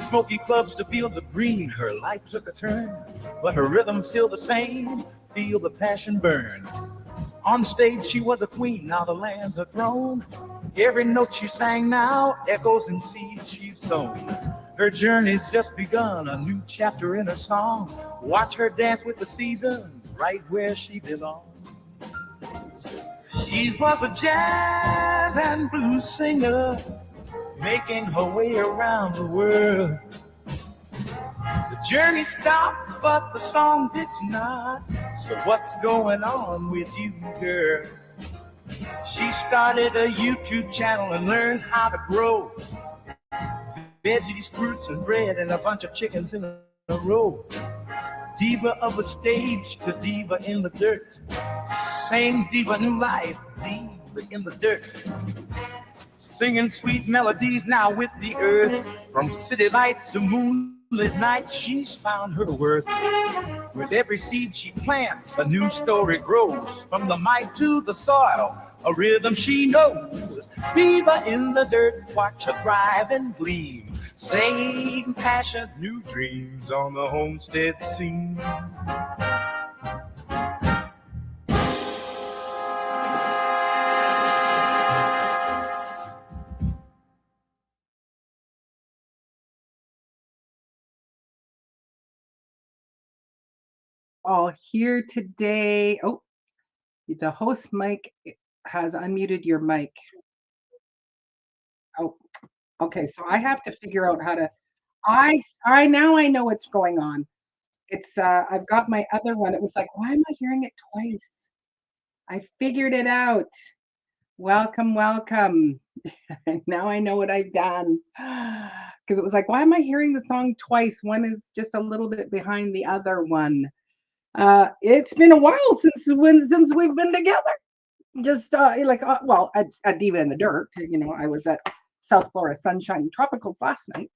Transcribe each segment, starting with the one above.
smoky clubs to fields of green, her life took a turn, but her rhythm still the same. Feel the passion burn. On stage she was a queen, now the land's a throne. Every note she sang now echoes in seeds she's sown. Her journey's just begun, a new chapter in her song. Watch her dance with the seasons, right where she belongs. She was a jazz and blues singer, making her way around the world. The journey stopped, but the song did not. So what's going on with you, girl? She started a YouTube channel and learned how to grow veggies, fruits, and bread, and a bunch of chickens in a row. Diva of the stage to diva in the dirt. Same diva, new life, diva in the dirt. Singing sweet melodies now with the earth. From city lights to moonlit nights, she's found her worth. With every seed she plants, a new story grows. From the mite to the soil, a rhythm she knows. Diva in the dirt, watch her thrive and gleam. Same passion, new dreams on the homestead scene. All here today. Oh, the host mic has unmuted your mic. Oh, okay. So I have to figure out how to. I now I know what's going on. It's I've got my other one. It was like, why am I hearing it twice? I figured it out. Welcome, welcome. Now I know what I've done. Because it was like, why am I hearing the song twice? One is just a little bit behind the other one. It's been a while since we've been together. Just well, at Diva in the Dirt. You know, I was at South Florida Sunshine Tropicals last night,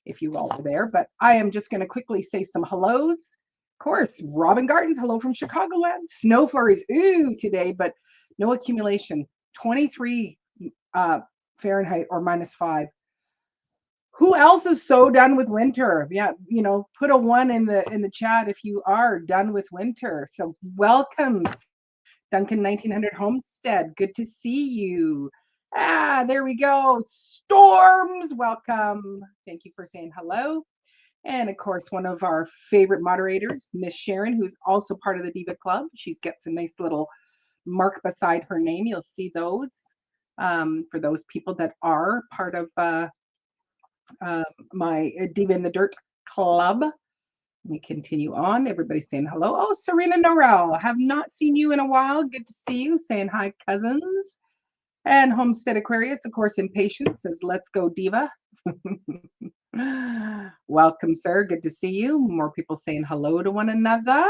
if you all were there. But I am just going to quickly say some hellos. Of course, Robin Gardens, hello from Chicagoland. Snow flurries, ooh, today, but no accumulation. 23 Fahrenheit or -5. Who else is so done with winter? Yeah, you know, put a 1 in the chat if you are done with winter. So welcome, Duncan 1900 Homestead. Good to see you. There we go. Storms, welcome. Thank you for saying hello. And of course, one of our favorite moderators, Miss Sharon, who's also part of the Diva Club. She's got a nice little mark beside her name. You'll see those for those people that are part of my Diva in the Dirt Club. Let me continue on. Everybody's saying hello. Oh, Serena Norell, have not seen you in a while. Good to see you. Saying hi, cousins. And Homestead Aquarius, of course, impatient, says, let's go, Diva. Welcome, sir. Good to see you. More people saying hello to one another.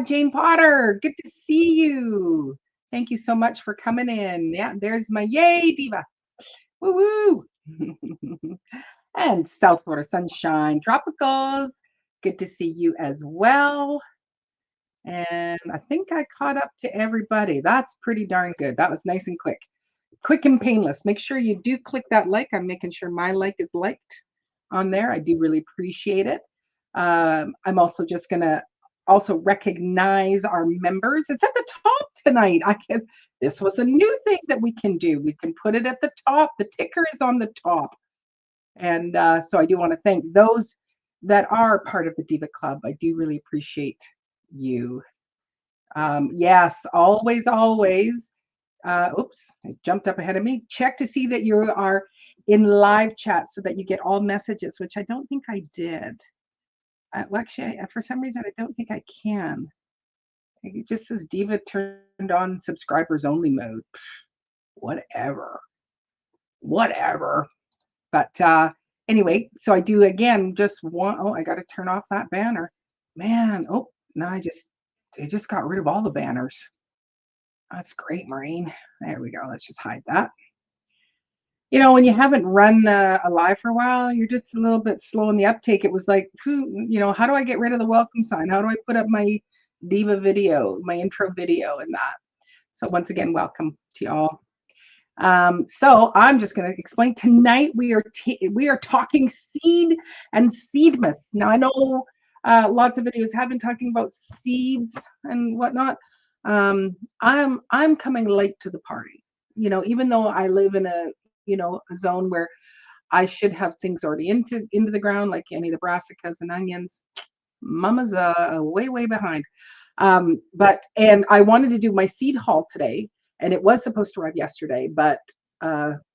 Jane Potter, good to see you. Thank you so much for coming in. Yeah, there's my yay, Diva. Woo woo. And South Florida Sunshine Tropicals. Good to see you as well. And I think I caught up to everybody. That's pretty darn good. That was nice and quick. Quick and painless. Make sure you do click that like. I'm making sure my like is liked on there. I do really appreciate it. I'm also just going to also recognize our members. It's at the top tonight. This was a new thing that we can do. We can put it at the top. The ticker is on the top. And so I do want to thank those that are part of the Diva Club. I do really appreciate you. Yes, always, always. Oops, I jumped up ahead of me. Check to see that you are in live chat so that you get all messages, which I don't think I did. Well, actually, for some reason, I don't think I can. It just says Diva turned on subscribers only mode. Whatever. But anyway, so I do again just want. Oh, I got to turn off that banner. Man, oh, no, I just got rid of all the banners. That's great, Maureen. There we go. Let's just hide that. You know, when you haven't run a live for a while, you're just a little bit slow in the uptake. It was like, you know, how do I get rid of the welcome sign? How do I put up my Diva video, my intro video and that? So once again, welcome to y'all. So I'm just going to explain. Tonight we are talking seed and seedmas. Now I know lots of videos have been talking about seeds and whatnot. I'm coming late to the party. Even though I live in a zone where I should have things already into the ground, like any of the brassicas and onions. Mama's way behind. And I wanted to do my seed haul today, and it was supposed to arrive yesterday, but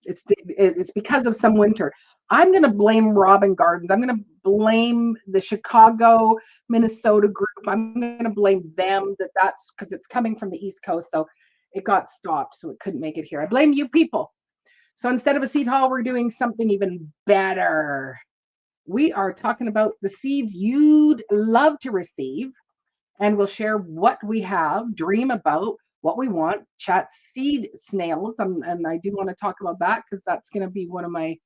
it's because of some winter. I'm going to blame Robin Gardens. I'm going to blame the Chicago, Minnesota group. I'm going to blame them that's because it's coming from the East Coast, so it got stopped, so it couldn't make it here. I blame you people. So instead of a seed haul, we're doing something even better. We are talking about the seeds you'd love to receive, and we'll share what we have, dream about what we want, chat seed snails. And I do want to talk about that because that's going to be one of my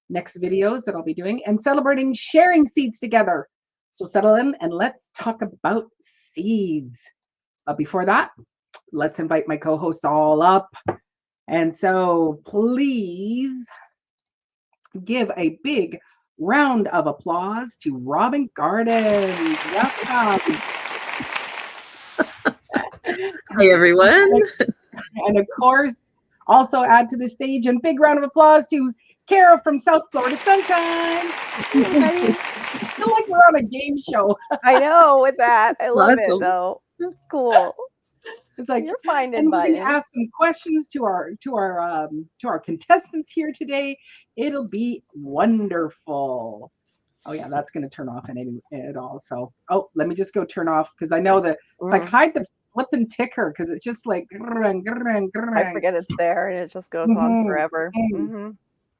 next videos that I'll be doing, and celebrating sharing seeds together. So settle in and let's talk about seeds. But before that, let's invite my co-hosts all up. And so please give a big round of applause to Robin Gardens. Welcome. Hi, everyone. And of course, also add to the stage and big round of applause to Kara from South Florida Sunshine. I feel like we're on a game show. I know with that. I love Awesome. it though. It's cool. It's like You're finding and we're buttons. going to ask some questions to our contestants here today. It'll be wonderful. Oh yeah, that's going to turn off at all. So let me just go turn off because I know that it's like hide the flipping ticker because it's just like I forget it's there and it just goes on forever.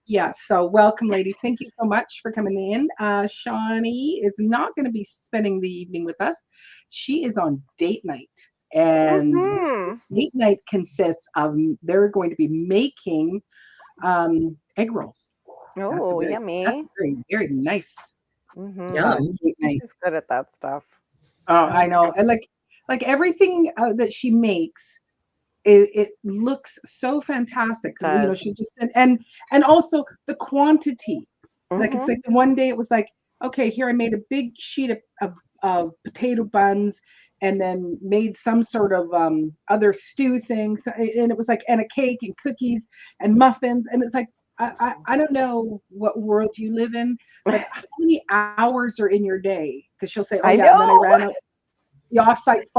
Yeah, so welcome, ladies. Thank you so much for coming in. Shawnee is not going to be spending the evening with us. She is on date night. And date night consists of they're going to be making egg rolls. Oh, yummy. That's very, very nice. Yum. She's good at that stuff. Oh, I know. And like everything that she makes, it looks so fantastic. She just and also the quantity. Like it's like the one day it was like, okay, here I made a big sheet of potato buns and then made some sort of other stew things, and it was like, and a cake and cookies and muffins, and it's like I don't know what world you live in, but how many hours are in your day? Because she'll say, oh yeah, and then I ran out to the offsite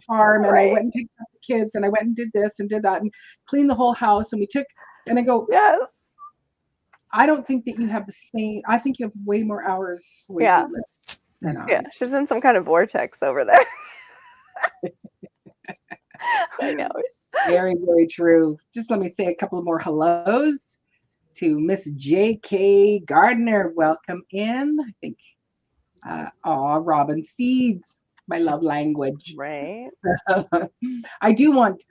farm and I went and picked up the kids and I went and did this and did that and cleaned the whole house, and we took, and I go, yeah, I don't think that you have the same. I think you have way more hours where you live. Yeah, she's in some kind of vortex over there. I know. Very, very true. Just let me say a couple of more hellos to Miss J.K. Gardner. Welcome in. I think, Robin Seeds, my love language. Right. I do want,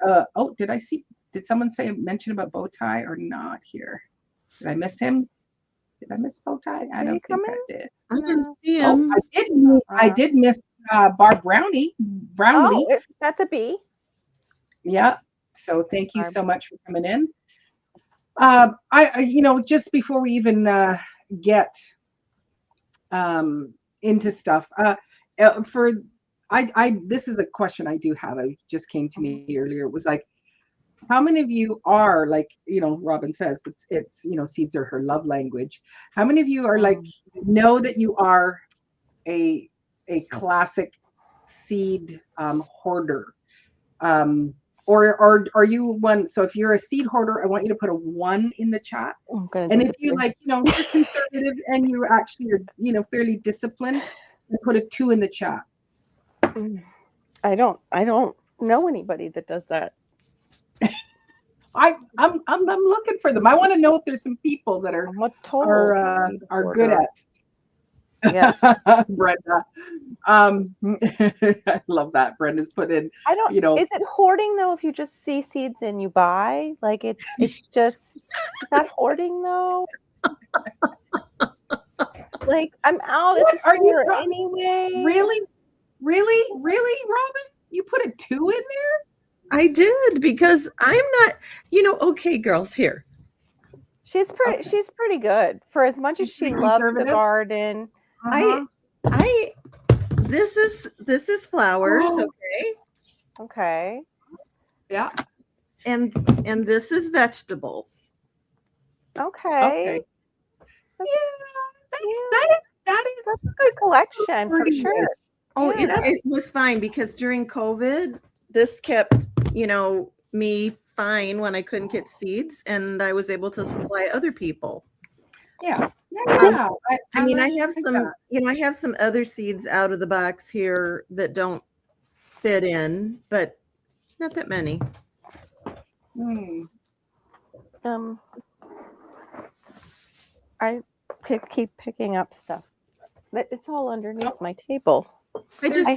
did someone mention about Bowtie or not here? Did I miss him? Did I miss Bowtie? I don't think I did. I didn't see him. I did miss Barb Brownlee. Oh, that's a B. Yeah. So thank you so much for coming in. I just before we even get into stuff, this is a question I do have. It just came to me earlier. It was like, how many of you are like, Robin says it's seeds are her love language. How many of you are like, know that you are a classic seed hoarder? Or are you one? So if you're a seed hoarder, I want you to put a 1 in the chat. And if you you're conservative and you actually are, fairly disciplined, put a 2 in the chat. I don't know anybody that does that. I'm looking for them. I want to know if there's some people that are good at. Yeah, Brenda. I love that. Brenda's put in. I don't. Is it hoarding though? If you just see seeds and you buy, like it's just is that hoarding though? Like I'm out at the store anyway. Really, Robin? You put a 2 in there? I did because I'm not, okay, girls, here. She's pretty good for as much as She's she pretty loves the conservative? garden. Uh-huh. This is flowers, Oh. okay? Okay. Yeah. And this is vegetables. Okay. That That's is a good collection for pretty sure. good. Oh, Yeah. it was fine because during COVID, this kept, me fine when I couldn't get seeds, and I was able to supply other people. Yeah. Um, Yeah. I mean, I like have some, that. I have some other seeds out of the box here that don't fit in, but not that many. Hmm. I keep picking up stuff. It's all underneath my table. I just,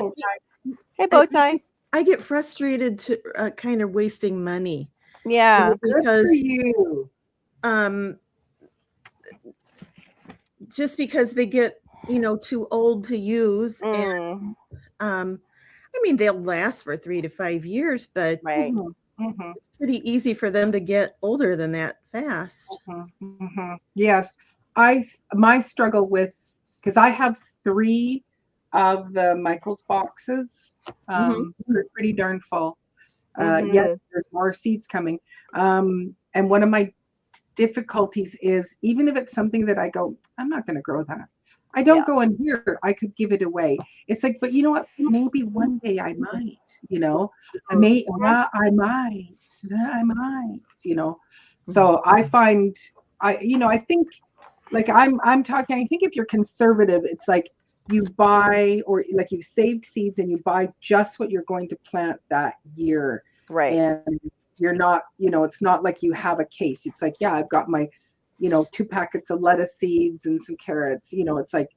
Hey, Bowtie. I get frustrated to kind of wasting money. Yeah. Because you. Just because they get, too old to use. And I mean, they'll last for 3 to 5 years, but right. It's pretty easy for them to get older than that fast. Yes. My struggle with, because I have 3 of the Michael's boxes. They're pretty darn full. Yes, there's more seeds coming. And one of my difficulties is, even if it's something that I go, I'm not going to grow that. I don't go in here. I could give it away. It's like, but you know what? Maybe one day I might. I might. So I find, I think, like I'm talking. I think if you're conservative, it's like you buy, or like you've saved seeds and you buy just what you're going to plant that year. Right. And you're not, it's not like you have a case. It's like, yeah, I've got my, 2 packets of lettuce seeds and some carrots. It's like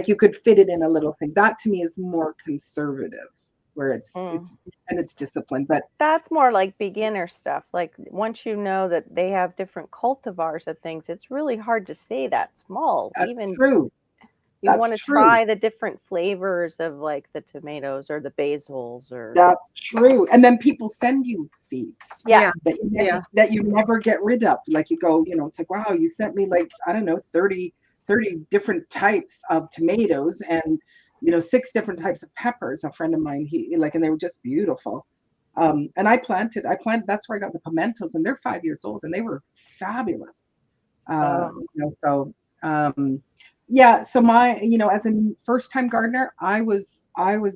you could fit it in a little thing. That to me is more conservative, where it's disciplined. But that's more like beginner stuff. Like once you know that they have different cultivars of things, it's really hard to stay that small. That's even true. You want to try the different flavors of like the tomatoes or the basils or. That's true. And then people send you seeds. Yeah. That you never get rid of. Like you go, it's like, wow, you sent me like, I don't know, 30 different types of tomatoes and 6 different types of peppers. A friend of mine, and they were just beautiful. And I planted, that's where I got the pimentos, and they're 5 years old and they were fabulous. Yeah, so my, as a first-time gardener, I was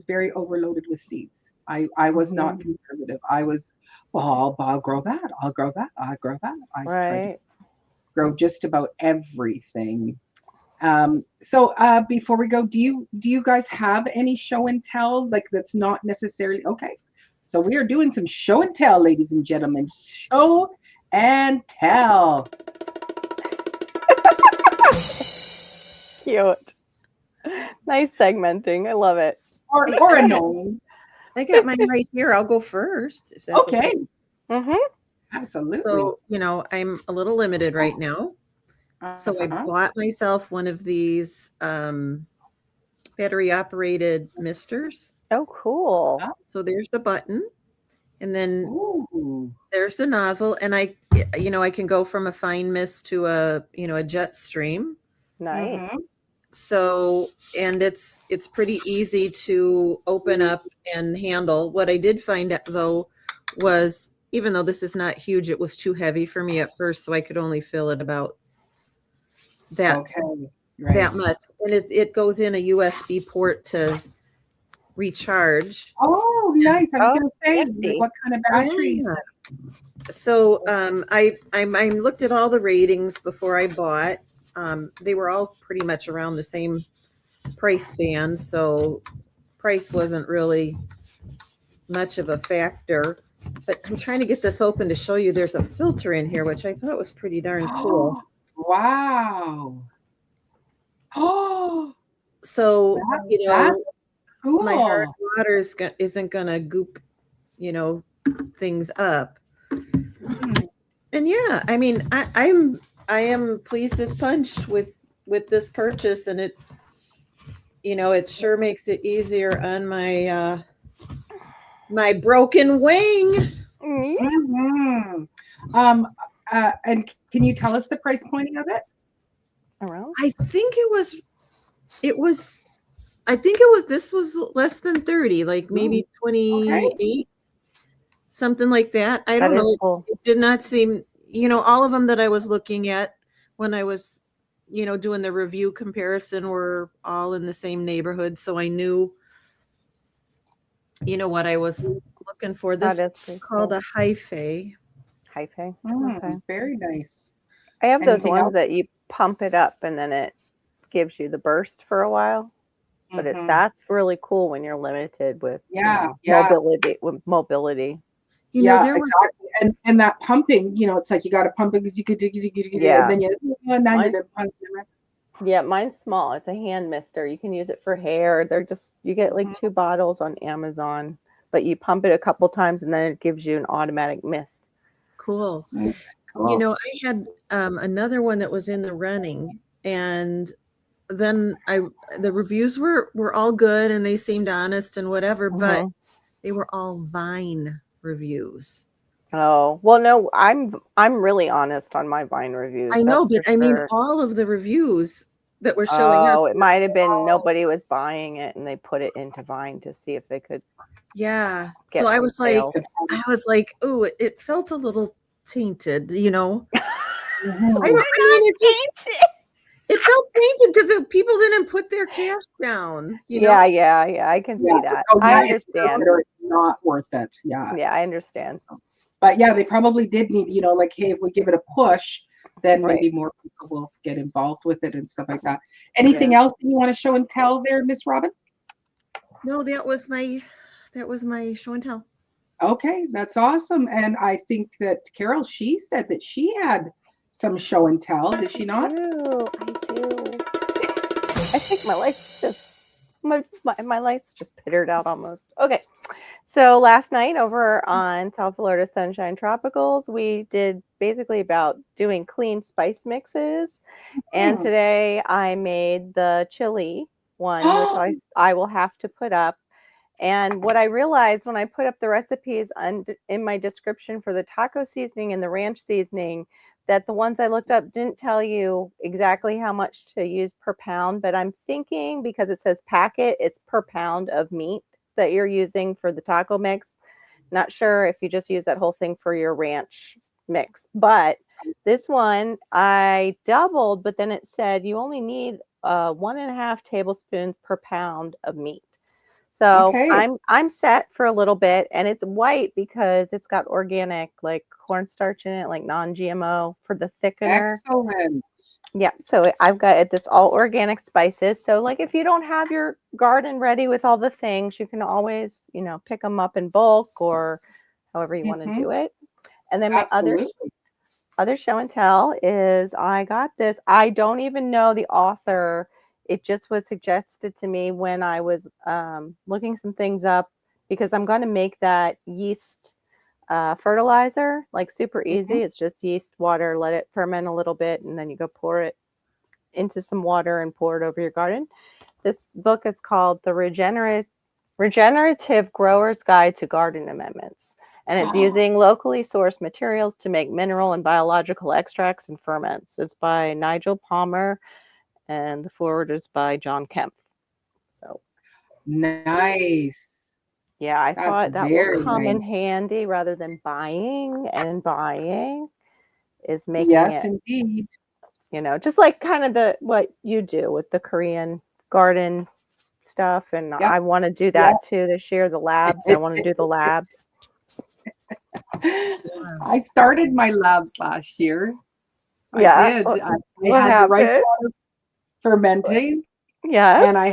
very overloaded with seeds. I was not conservative. I was, well, I'll grow that. I'll grow that. I'll grow that. I tried to grow just about everything. So before we go, do you guys have any show and tell, like that's not necessarily okay? So we are doing some show and tell, ladies and gentlemen. Show and tell. Cute. Nice segmenting. I love it. Or annoying. I got mine right here. I'll go first. If that's okay. Absolutely. So, I'm a little limited right now. So I bought myself one of these battery operated misters. Oh, cool. So there's the button. And then there's the nozzle. And I can go from a fine mist to a jet stream. Nice. So, and it's pretty easy to open up and handle. What I did find out though was, even though this is not huge, it was too heavy for me at first. So I could only fill it about that much. And it goes in a USB port to recharge. Oh, nice. I was going to say, what kind of battery? So I looked at all the ratings before I bought. They were all pretty much around the same price band, so price wasn't really much of a factor. But I'm trying to get this open to show you there's a filter in here, which I thought was pretty darn cool. Wow. Oh. So, cool. My hard water isn't going to goop, things up. And yeah, I mean, I am pleased as punch with this purchase, and it sure makes it easier on my my broken wing. Mhm. And can you tell us the price pointing of it? Around? I think this was less than 30, like maybe Okay. 28, something like that. I That don't is know. cool. It did not seem, all of them that I was looking at when I was, doing the review comparison were all in the same neighborhood. So I knew, what I was looking for. That This is was pretty called cool. a hyphae. Hyphae. Okay. Very nice. I have those Anything ones else? that you pump it up and then it gives you the burst for a while. But Mhm. that's really cool when you're limited with Yeah. mobility. Yeah, There were, exactly. And that pumping, it's like you got to pump it because you could, and Yeah. then and now Mine- you're pumping. Yeah, mine's small. It's a hand mister. You can use it for hair. You get like 2 bottles on Amazon, but you pump it a couple times and then it gives you an automatic mist. cool. Cool. I had another one that was in the running, and then the reviews were all good and they seemed honest and whatever, but Mhm. they were all Vine reviews. Oh, well, no, I'm really honest on my Vine reviews. I know, That's but for I mean, sure. all of the reviews that were showing up. Oh, it might have been all- nobody was buying it and they put it into Vine to see if they could Yeah. get So I some was like, sales. oh, it felt a little tainted, I Mhm. mean, it felt tainted because people didn't put their cash down, Yeah, I can see that. Oh, I yeah, it's worth understand. it or it's not worth it. Yeah. Yeah, I understand. But yeah, they probably did need, like, hey, if we give it a push, then Right. maybe more people will get involved with it and stuff like that. Anything else that you want to show and tell there, Miss Robin? No, that was my show and tell. Okay, that's awesome. And I think that Carol, she said that she had some show and tell, did she not? I do. I think my lights just my lights just pittered out almost. Okay. So last night over on South Florida Sunshine Tropicals, we did basically about doing clean spice mixes. And Hmm. today I made the chili one, which I will have to put up. And what I realized when I put up the recipes in my description for the taco seasoning and the ranch seasoning, that the ones I looked up didn't tell you exactly how much to use per pound. But I'm thinking because it says packet, it's per pound of meat that you're using for the taco mix. Not sure if you just use that whole thing for your ranch mix. But this one I doubled, but then it said you only need 1.5 tablespoons per pound of meat. So Okay. I'm set for a little bit, and it's white because it's got organic like cornstarch in it, like non-GMO for the thickener. Excellent. Yeah, so I've got it. This all organic spices. So like if you don't have your garden ready with all the things, you can always pick them up in bulk or however you want to do it. And then my Absolutely. other show and tell is I got this. I don't even know the author. It just was suggested to me when I was looking some things up because I'm going to make that yeast fertilizer, like super easy. It's just yeast, water, let it ferment a little bit, and then you go pour it into some water and pour it over your garden. This book is called The Regenerative Grower's Guide to Garden Amendments. And it's using locally sourced materials to make mineral and biological extracts and ferments. It's by Nigel Palmer, and the foreword is by John Kemp. So, Nice. yeah, I That's thought that will very come in nice. handy rather than buying, and buying is making Yes, it, indeed. just like kind of what you do with the Korean garden stuff. And Yep. I want to do Yep. that too this year, the labs. I want to do the labs. I started my labs last year. Yeah. I did. What I had the rice happened? water fermenting, Yes. and I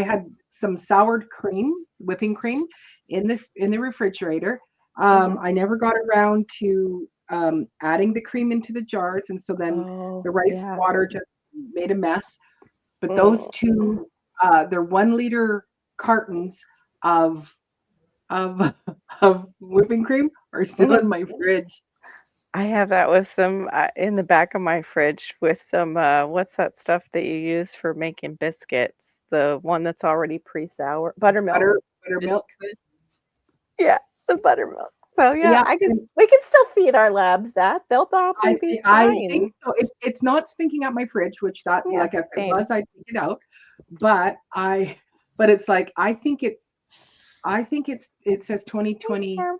had some soured cream, whipping cream, in the refrigerator. I never got around to adding the cream into the jars, and so then the rice Yeah. water just made a mess. But those Mm. two, they're 1 liter cartons of of of whipping cream are still Mhm. in my fridge. I have that with some in the back of my fridge with some what's that stuff that you use for making biscuits? The one that's already pre-sour buttermilk. Buttermilk. Biscuit. Yeah, the buttermilk. So yeah, Yeah, we can still feed our labs that. They'll probably be I fine. think so. It's not stinking up my fridge, which that Yeah, like if it same. was, I'd take it out. But it's like it says 2020. Yeah.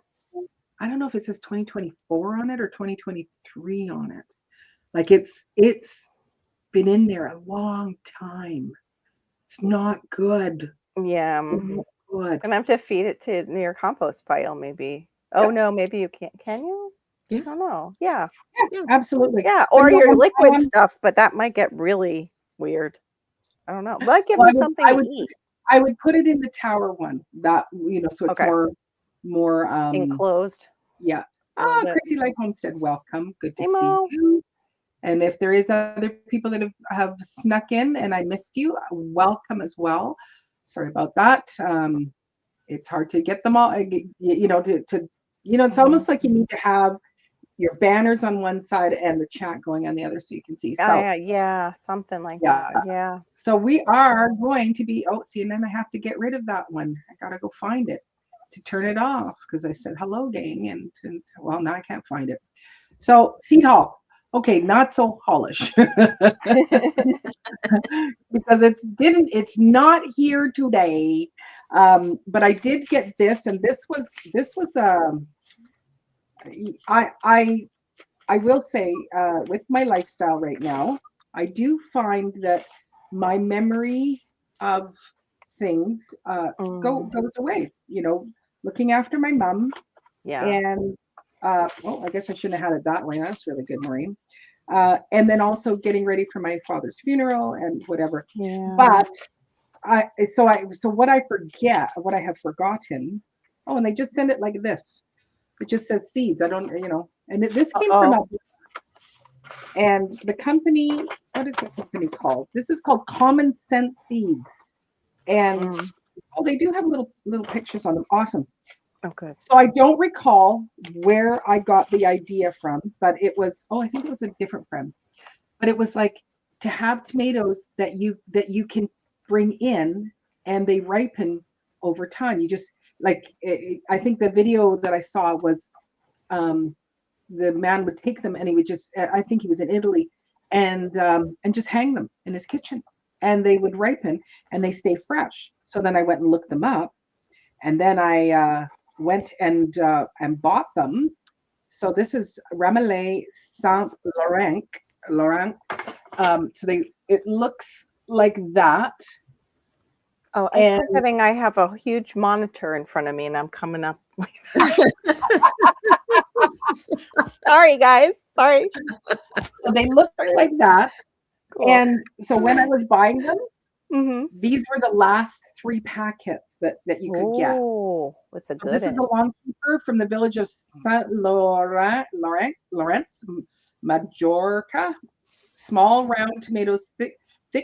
I don't know if it says 2024 on it or 2023 on it. Like it's been in there a long time. It's not good. Yeah. It's not good. Gonna have to feed it to your compost pile, maybe. Yeah. Oh no, maybe you can't. Can you? Yeah. I don't know. Yeah. Yeah, absolutely. Yeah. But Or no, your I'm- liquid I'm- stuff, but that might get really weird. I don't know. Might give well, them something I to would eat. I would put it in the tower one. That so it's Okay. more Enclosed. yeah. A little bit. Crazy Life Homestead, welcome. Good to Hey, see Mo. you. And if there is other people that have snuck in and I missed you, welcome as well. Sorry about that. It's hard to get them all, it's almost like you need to have your banners on one side and the chat going on the other so you can see. Oh, So yeah, something like yeah. that. Yeah. So we are going to be, and then I have to get rid of that one. I gotta go find it to turn it off because I said hello, gang, and well, now I can't find it. So seed haul. Okay, not so haulish because it's not here today. But I did get this, and this was I will say with my lifestyle right now, I do find that my memory of things goes away. Looking after my mom, Yeah. and well, I guess I shouldn't have had it that way. That's really good, Maureen. And then also getting ready for my father's funeral and whatever. Yeah. But so what I forget, what I have forgotten. Oh, and they just send it like this. It just says seeds. I don't, and this came from and the company, what is the company called? This is called Common Sense Seeds. And they do have little pictures on them. Awesome. Oh, good. So I don't recall where I got the idea from, but it was, I think it was a different friend. But it was like to have tomatoes that you can bring in and they ripen over time. You just I think the video that I saw was the man would take them and he would just, I think he was in Italy, and just hang them in his kitchen and they would ripen and they stay fresh. So then I went and looked them up, and then I went and bought them. So this is Ramelais Saint Laurent. So it looks like that. Oh, I'm forgetting I have a huge monitor in front of me and I'm coming up like Sorry, guys. Sorry. So they look like that. Cool. And so when I was buying them, Mm-hmm. these were the last 3 packets that you could get. Oh, that's a So good this is a long keeper from the village of Saint Lawrence, Majorca. Small round tomatoes, thick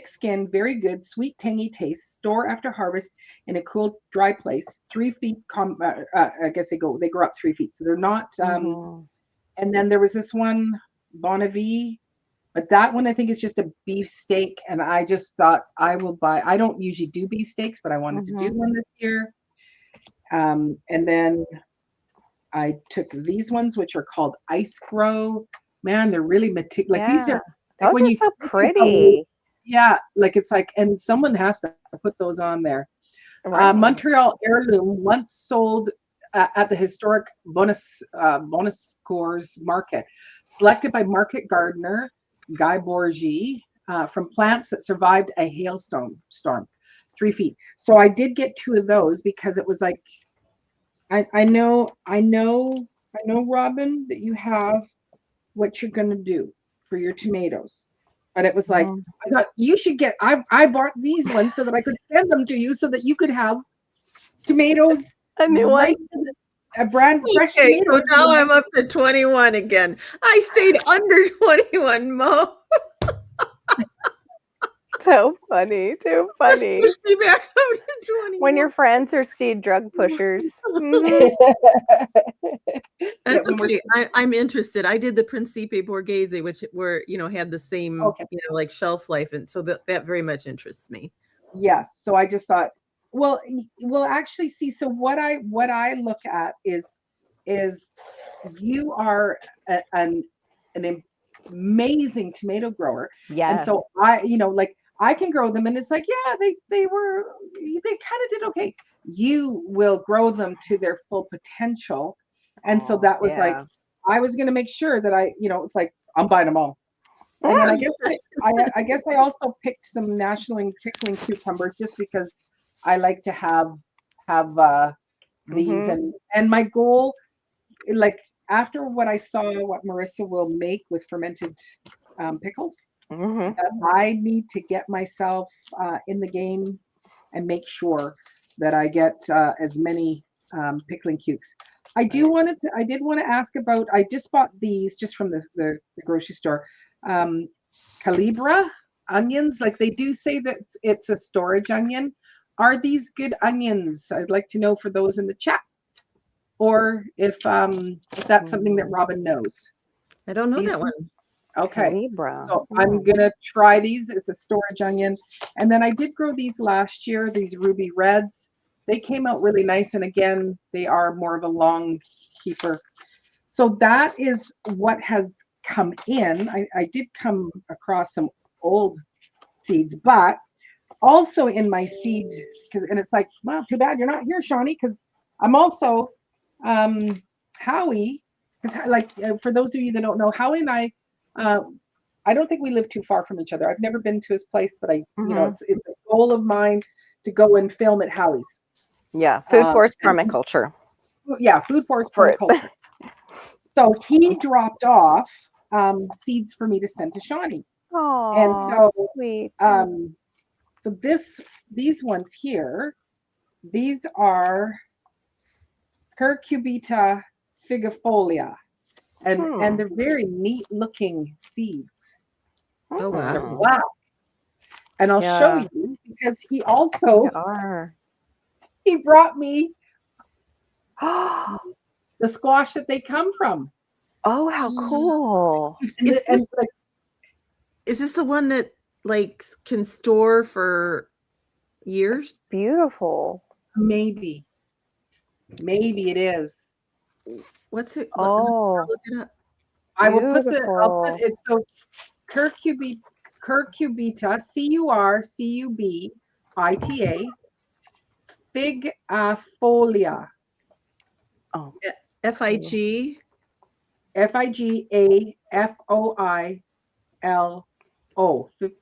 skin, very good, sweet, tangy taste. Store after harvest in a cool, dry place. 3 feet. I guess they grow up 3 feet, so they're not. And then there was this one, Bonavie. But that one, I think, is just a beef steak. And I just thought I will buy. I don't usually do beef steaks, but I wanted to do one this year. And then I took these ones, which are called Ice Grow. Man, they're really meticulous. Like these are those when are you so pretty. Yeah, like it's like, and someone has to put those on there. Right. Montreal heirloom, once sold at the historic Bonascours market, selected by market gardener Guy Bourgie from plants that survived a hailstorm, 3 feet. So I did get 2 of those because it was like, I know, Robin, that you have what you're gonna do for your tomatoes. But it was like, I thought you should get, I bought these ones so that I could send them to you so that you could have tomatoes. A new one. A brand fresh Okay, so tomatoes. now I'm up to 21 again. I stayed under 21, Mo. So funny. Too Just funny. push me back up to 21. When your friends are seed drug pushers. That's okay. I'm interested. I did the Principe Borghese, which had the same, like shelf life. And so that very much interests me. Yes. So I just thought, Well, well, actually, see, so what I look at is you are an amazing tomato grower, and Yes. so like I can grow them, and it's like, yeah, they kind of did okay. You will grow them to their full potential, and so Oh, that was like yeah. I was going to make sure that it's like I'm buying them all. And then I guess I also picked some national pickling cucumbers just because I like to have these, Mhm. and my goal, like after what I saw what Marissa will make with fermented pickles, Mhm. that I need to get myself in the game and make sure that I get as many pickling cukes. I did want to ask about. I just bought these just from the grocery store. Um, Calibra onions, like they do say that it's a storage onion. Are these good onions? I'd like to know for those in the chat, or if that's something that Mm. Robin knows. I don't know These that one. Okay. Calibra. So I'm Mm. gonna try these as a storage onion. And then I did grow these last year, these ruby reds. They came out really nice. And again, they are more of a long keeper. So that is what has come in. I did come across some old seeds, but also in my seed, and it's like, well, too bad you're not here, Shawnee, because I'm also um Howie, because like for those of you that don't know, Howie and uh I don't think we live too far from each other. I've never been to his place, but Mhm. it's a goal of mine to go and film at Howie's. Yeah. Food forest And permaculture. yeah, food forest For it. permaculture. So he dropped off seeds for me to send to Shawnee. And Oh, so sweet. um these ones here, these are Curcubita figifolia, and Hmm. they're very neat looking seeds. Oh, They're wow. Hmm. black, and I'll show Yeah, you because they are. he brought me the squash that they come from, Oh, how cool. Is, and is and this like is this the one that like can store for years? Beautiful. maybe it is. What's it? I'll Oh, look it up. I'll put beautiful. it so curcubita, Cubita fig folia, Oh, FIG.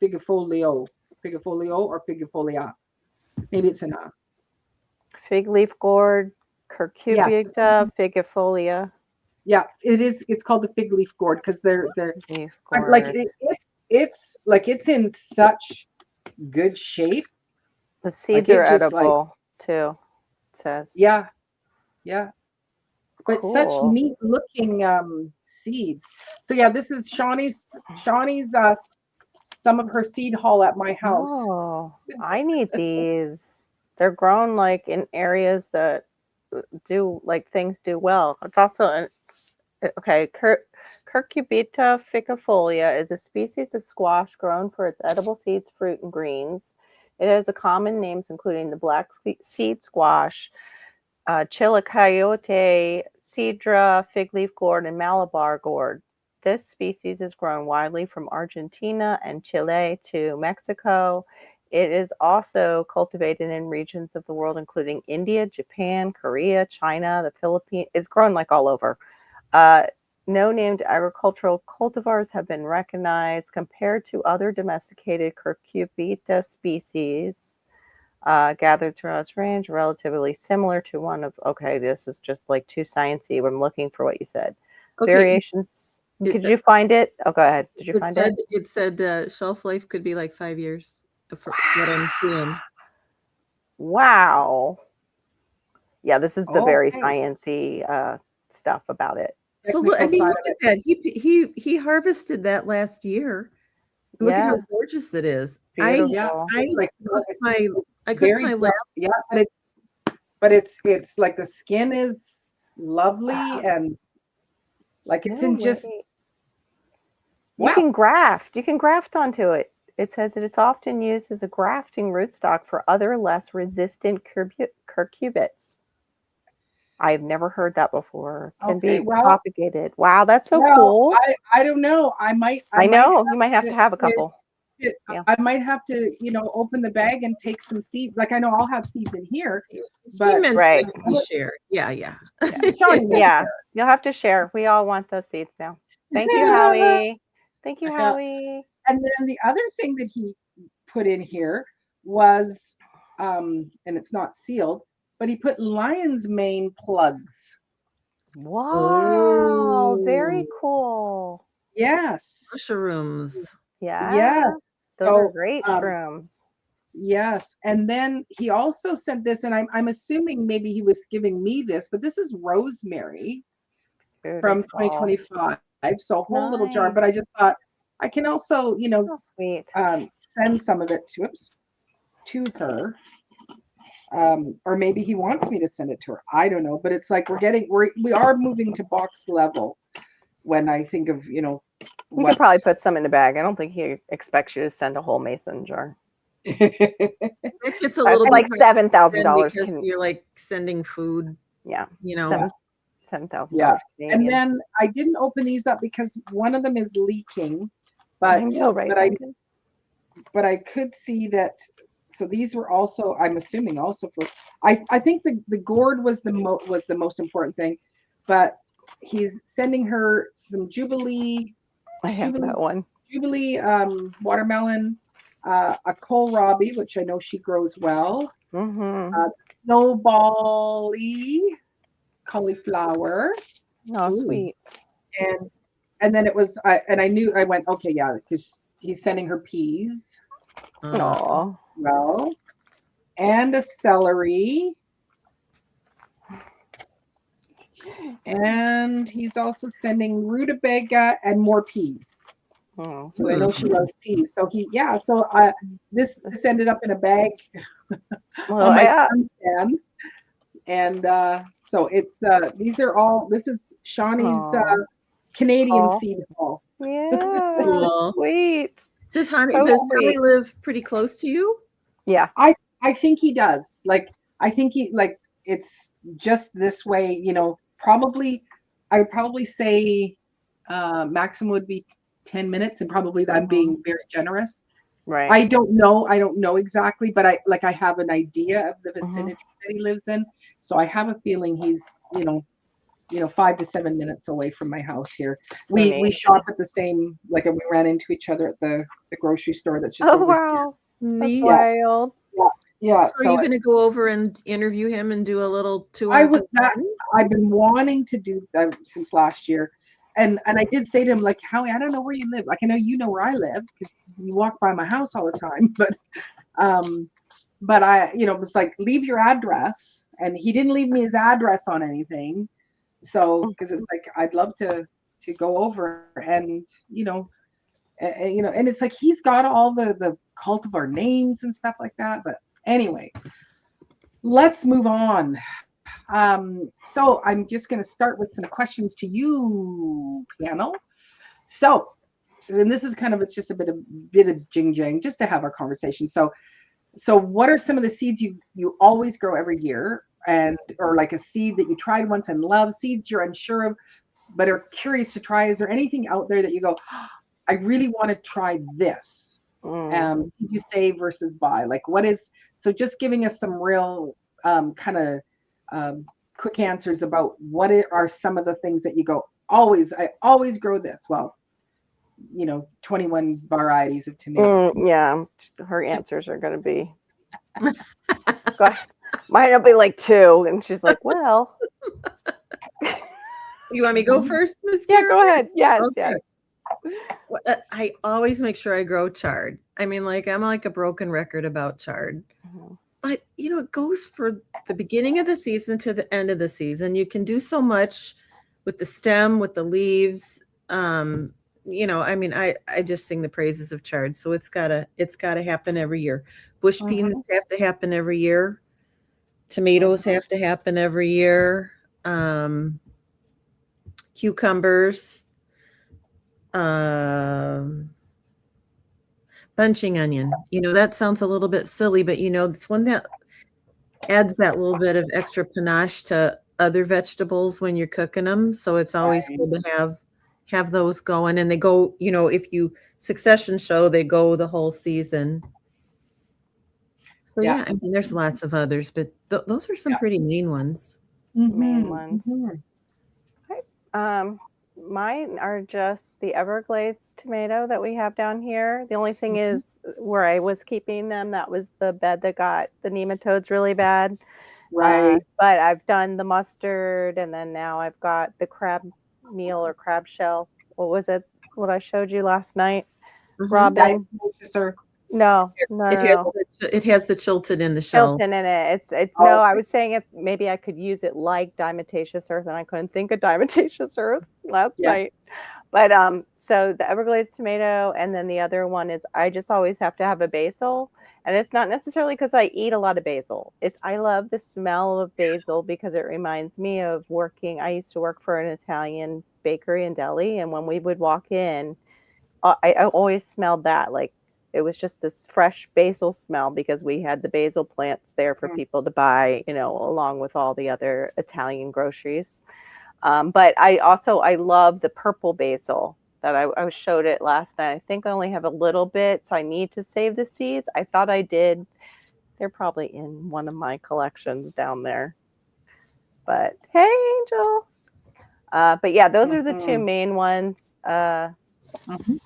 Figafolio, figifolio or figifolia. Maybe it's an fig leaf gourd, yes, curcubita, figifolia, yeah. It is. It's called the fig leaf gourd because they're leaf like gourd. it's like it's in such good shape. The Like seeds are it just like edible too, it says. yeah, yeah. But such Cool. neat looking seeds. So yeah, this is Shawnee's some of her seed haul at my house. Oh, I need these. They're grown like in areas that do like things do well. It's also an okay. Curcubita ficifolia is a species of squash grown for its edible seeds, fruit, and greens. It has a common names including the black seed squash, chilacayote, cedra, fig leaf gourd, and Malabar gourd. This species is grown widely from Argentina and Chile to Mexico. It is also cultivated in regions of the world, including India, Japan, Korea, China, the Philippines. It's grown like all over. Uh, no named agricultural cultivars have been recognized compared to other domesticated Curcubita species gathered throughout its range, relatively similar to one of, okay, this is just like too sciencey, but I'm looking for what you said. Okay, Variations. Could it, you find it? Oh, go ahead. Did you it find said it? it said shelf life could be like 5 years for what I'm seeing. Wow. Yeah, this is the very Okay, sciencey stuff about it. So look, I technical mean, side look of at it. that. He harvested that last year. Look at how Yeah, gorgeous it is. Yeah, beautiful. I it's like cooked it's I cooked very my dark. last. Yeah, but it's like the skin is lovely and like it's No in just way. You wow. can graft. You can graft onto it. it says that it's often used as a grafting rootstock for other less resistant curcubits. I've never heard that before. Can Okay, be well, propagated. Wow, that's so well, cool. I don't know. I might know. You might have to have a to- couple. Yeah. I might have to, open the bag and take some seeds. Like I know I'll have seeds in here, He but meant Right. to be shared. Yeah, yeah. Shawnee meant Yeah. You'll have to share. We all want those seeds now. Thank you, Howie. Thank you, Yeah. Howie. And then the other thing that he put in here was, and it's not sealed, but he put lion's mane plugs. Wow. Very Oh, cool. Yes. mushrooms. Yeah. Those are So, great shrooms. yes. And then he also sent this, and I'm assuming maybe he was giving me this, but this is rosemary from Beautiful. 2025. So a whole little jar. Nice. But I just thought I can also, Oh, sweet. send some of it to her. Or maybe he wants me to send it to her. I don't know. But it's like we are moving to box level when I think of, You could probably put some in the bag. I don't think he expects you to send a whole mason jar. That gets a That's little like bit $7,000 because you're like sending food, Yeah. $7,000. Yeah. And Canadian. then I didn't open these up because one of them is leaking, I but know, right? but I could see that. So these were also, I'm assuming, also for. I think the gourd was the most important thing, but he's sending her some Jubilee I have that one. watermelon, a kohlrabi, which I know she grows well, Mm-hmm. snowbally cauliflower, Oh, Ooh. sweet. and then it was and I knew I went, okay, yeah, because he's sending her peas, Oh, well, and a celery, and he's also sending rutabaga and more peas. oh, So I know she loves peas. So this ended up in a bag well, on my yeah. farm stand, and so it's this is Shawnee's Aw. Canadian Aw. seed haul. Yeah, Cool. sweet. Does So Howie sweet. live pretty close to you? Yeah. I think he does. Like I think it's just this way, probably I would probably say maximum would be 10 minutes, and probably I'm being very generous. Right. I don't know exactly, but I have an idea of the vicinity that he lives in. So I have a feeling he's, 5 to 7 minutes away from my house here. We neat. shop at the same, like we ran into each other at the grocery store that's just Oh, over wow. That's Neat. wild. Yeah. So are you going to go over and interview him and do a little tour I of was his that garden? I've been wanting to do that since last year. And I did say to him, like, Howie, I don't know where you live. Like, I know you know where I live because you walk by my house all the time. But I, was like, leave your address. And he didn't leave me his address on anything. So, because it's like, I'd love to go over and, and it's like, he's got all the cultivar names and stuff like that. But anyway, let's move on. So I'm just going to start with some questions to you, panel. So, and this is it's just a bit of jing jang, just to have our conversation. So what are some of the seeds you always grow every year, or like a seed that you tried once and love, seeds you're unsure of but are curious to try? Is there anything out there that you go, oh, I really want to try this? Did you save versus buy? Like what is, so just giving us some real quick answers about what are some of the things that you go, I always grow this. Well, 21 varieties of tomatoes. Yeah, her answers are going to be, mine will be like 2. And she's like, well. You want me to go first, Miss Yeah, Karen? go ahead. Yes, Okay. yes. Well, I always make sure I grow chard. I mean, like I'm like a broken record about chard. But, it goes for the beginning of the season to the end of the season. You can do so much with the stem, with the leaves. I mean, I just sing the praises of chard. So it's gotta happen every year. Bush beans have to happen every year. Tomatoes have to happen every year. Cucumbers. bunching onion. That sounds a little bit silly, but it's one that adds that little bit of extra panache to other vegetables when you're cooking them. So it's always Right. good to have those going. And they go, if you succession show, they go the whole season. So Yeah. yeah, I mean, there's lots of others, but those are some Yeah. pretty main ones. Main Mhm, ones. mhm. Mine are just the Everglades tomato that we have down here. The only thing Mhm. is where I was keeping them, that was the bed that got the nematodes really bad. Right. But I've done the mustard, and then now I've got the crab meal or crab shell. What was it? What I showed you last night, Mhm. Robin? Diet, No, It has no. it has the chilted in the shells. Hilton in it. It's no, Oh, I was saying it maybe I could use it like diatomaceous earth, and I couldn't think of diatomaceous earth last yeah. night. But so the Everglades tomato, and then the other one is I just always have to have a basil. And it's not necessarily because I eat a lot of basil. It's I love the smell of basil because it reminds me of working. I used to work for an Italian bakery and deli, and when we would walk in, I always smelled that. Like it was just this fresh basil smell because we had the basil plants there for Mm. people to buy, along with all the other Italian groceries. But I love the purple basil that I showed it last night. I think I only have a little bit, so I need to save the seeds. I thought I did. They're probably in one of my collections down there. But hey, Angel. But yeah, those are the two Mhm. main ones Mhm.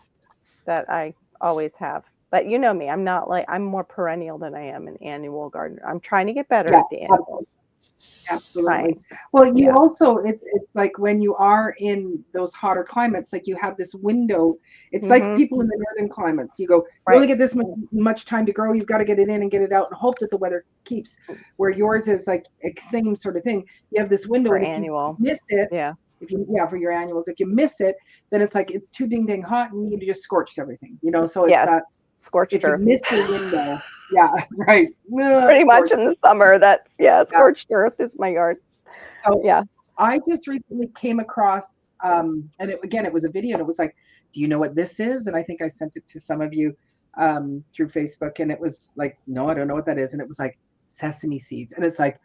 that I always have. But you know me, I'm more perennial than I am an annual gardener. I'm trying to get better Yeah, at the annuals. absolutely. Trying. Well, you Yeah. also it's like when you are in those hotter climates, like you have this window. It's like Mm-hmm. people in the northern climates. You go, you only Right. get this much time to grow. You've got to get it in and get it out and hope that the weather keeps. Where yours is like same sort of thing. You have this window, For and if you annual. miss it, Yeah. for your annuals, if you miss it, then it's like it's too ding dang hot and you just scorched everything. So it's Yes. that Scorched if you earth. miss your window, yeah, right. Pretty much Scorched. in the summer. That's Yeah. scorched earth is my yard. So Yeah. I just recently came across, and it was a video, and it was like, "Do you know what this is?" And I think I sent it to some of you through Facebook, and it was like, "No, I don't know what that is." And it was like sesame seeds, and it's like,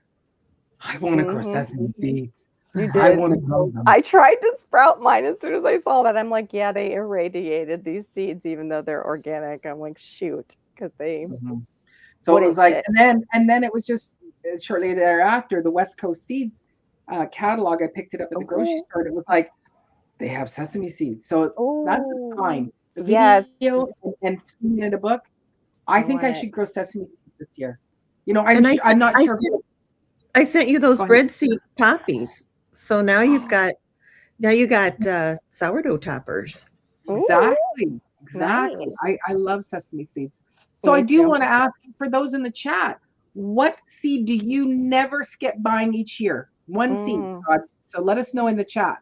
I want to grow Mm-hmm. sesame seeds. You I did. want to grow them. I tried to sprout mine as soon as I saw that. I'm like, yeah, they irradiated these seeds, even though they're organic. I'm like, shoot, because they Mhm. So it was wouldn't like, fit. and then it was just shortly thereafter, the West Coast Seeds catalog. I picked it up at the grocery Oh, store, and it was like, they have sesame seeds. So that's a oh, sign. The yes. video and seeing it in a book, I I think want I it. should grow sesame seeds this year. I'm And I'm not sure. I sent you those Go ahead. bread seed poppies. So now you got sourdough toppers. Ooh, Exactly. nice. I love sesame seeds. So I Me do too. want to ask for those in the chat, what seed do you never skip buying each year? One seed. Mm. So let us know in the chat.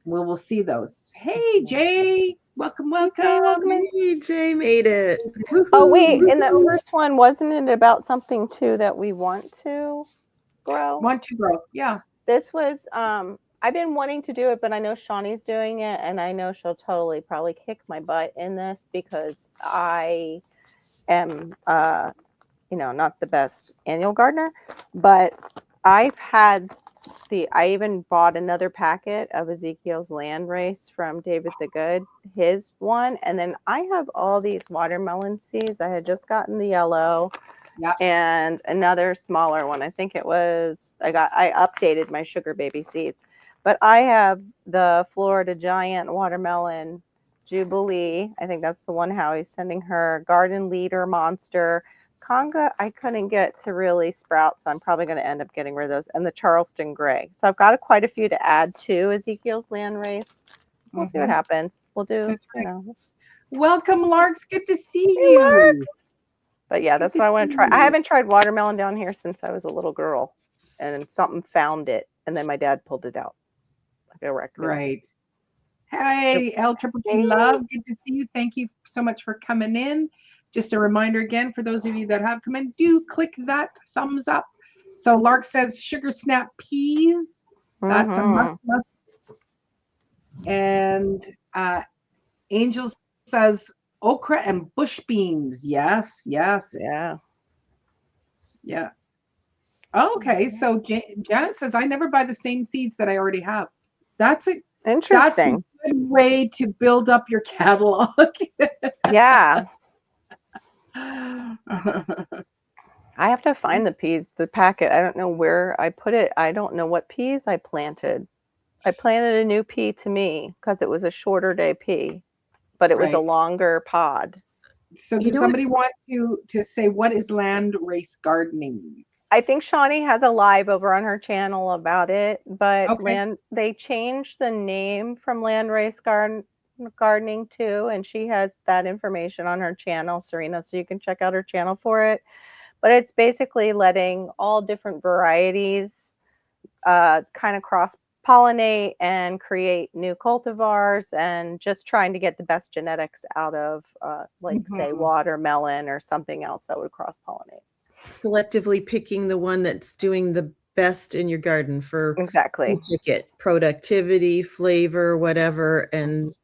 We'll see those. Hey, Jay. Welcome, Hey, Jay, welcome welcome. in. Hey, Jay made it. Oh, wait, in that Woohoo. first one, wasn't it about something too that we want to grow? Want to grow. Yeah. This was I've been wanting to do it, but I know Shawnee's doing it, and I know she'll totally probably kick my butt in this because I am not the best annual gardener, but I even bought another packet of Ezekiel's land race from David the Good, his one, and then I have all these watermelon seeds. I had just gotten the yellow Yeah. and another smaller one. I think it was I updated my sugar baby seeds. But I have the Florida Giant watermelon Jubilee. I think that's the one Howie's sending her. Garden Leader Monster. Conga, I couldn't get to really sprout, so I'm probably going to end up getting rid of those. And the Charleston Gray. So I've got quite a few to add to Ezekiel's land race. We'll see what happens. We'll do, That's right. you know. Welcome, Larks. Good to see Hey, you. Larks. But yeah, Good that's to what I want see to try. I you. haven't tried watermelon down here since I was a little girl, and something found it, and then my dad pulled it out like a raccoon. Right. Hey, L Triple T Hey. Love. Good to see you. Thank you so much for coming in. Just a reminder again, for those of you that have come in, do click that thumbs up. So Lark says sugar snap peas. That's a must. And Angel says okra and bush beans. Yes, yes, Yeah. yeah. Okay, so Janet says I never buy the same seeds that I already have. That's a that's a Interesting. good way to build up your catalog. Yeah. I have to find the peas, the packet. I don't know where I put it. I don't know what peas I planted. I planted a new pea to me because it was a shorter day pea, but it was a Right. longer pod. So You does know what? somebody want to say what is land race gardening? I think Shawnee has a live over on her channel about it, but Okay. they changed the name from gardening too, and she has that information on her channel, Serena, so you can check out her channel for it. But it's basically letting all different varieties kind of cross pollinate and create new cultivars, and just trying to get the best genetics out of like say Mhm. watermelon or something else that would cross pollinate. Selectively picking the one that's doing the best in your garden for Exactly. you pick it, productivity, flavor, whatever. And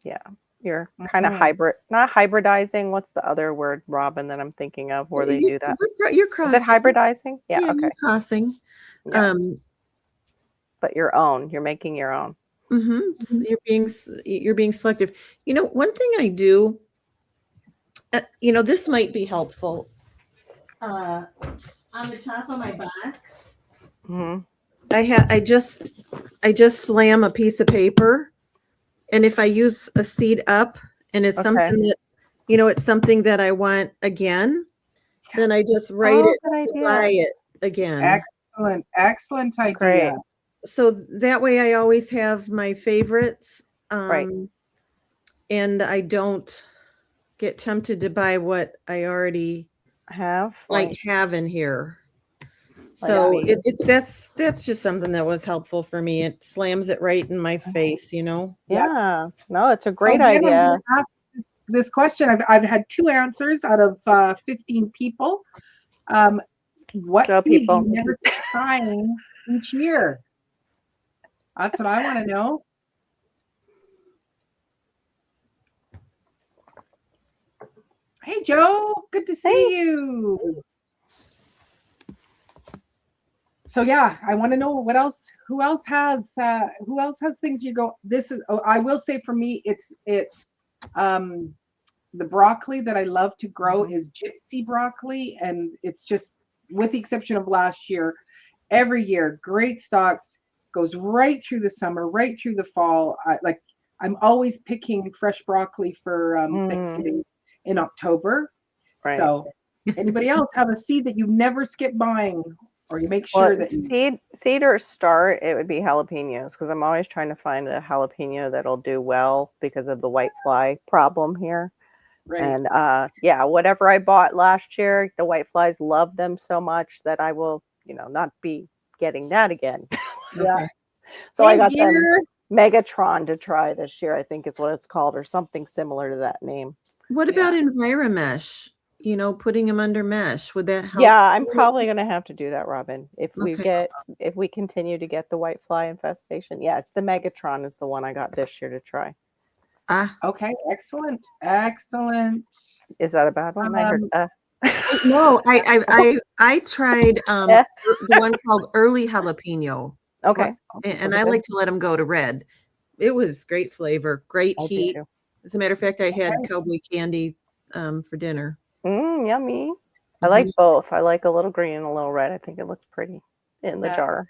Yeah. You're kind of Mhm. not hybridizing. What's the other word, Robin, that I'm thinking of where they do that? you're Is it crossing. hybridizing? Yeah, Yeah, okay. you're crossing. Yeah. But you're making your own. Mhm. You're being selective. You know, one thing I do, this might be helpful. On the top of my box, Hmm. I just slam a piece of paper, and if I use a seed up and it's Okay. something that it's something that I want again, then I just write Oh, it good to buy idea. it again. Excellent, excellent idea. Great. So that way I always have my favorites, Right. and I don't get tempted to buy what I already Have like have in here. let's So see. that's just something that was helpful for me. It slams it right in my face. Yeah. Yeah. No, it's a So great again, I'm idea. going to ask this question. I've had 2 answers out of 15 people. What Show seed do you people. never stop trying each year? That's what I want to know. Hey, Joe, good to Hey. see you. So yeah, I want to know what else. Who else has things you go? This is. Oh, I will say for me, it's the broccoli that I love to grow Mhm. is gypsy broccoli, and it's just with the exception of last year, every year great stalks, goes right through the summer, right through the fall. I'm always picking fresh broccoli for Mm, Thanksgiving in October. right. So anybody else have a seed that you never skip buying, or you make Well, sure that you seed or start, it would be jalapenos because I'm always trying to find a jalapeno that'll do well because of the white fly problem here. right? And yeah, whatever I bought last year, the white flies love them so much that I will, not be getting that again. Yeah. Okay. So I Hey got them dear. Megatron to try this year, I think is what it's called, or something similar to that name. What Yeah. about Enviromesh? Putting them under mesh, would that help? Yeah, I'm probably going to have to do that, Robin. Okay. If we continue to get the white fly infestation. Yeah, it's the Megatron is the one I got this year to try. Ah, Okay, excellent, excellent. Is that a bad one? I heard Um, no, I tried yeah. the one called early jalapeno, Okay. and Was I it like good? to let them go to red. It was great flavor, great I do heat. too. As a matter of fact, I had okay. cowboy candy for dinner. Yummy. I Mhm. like both. I like a little green and a little red. I think it looks pretty in the Uh, jar.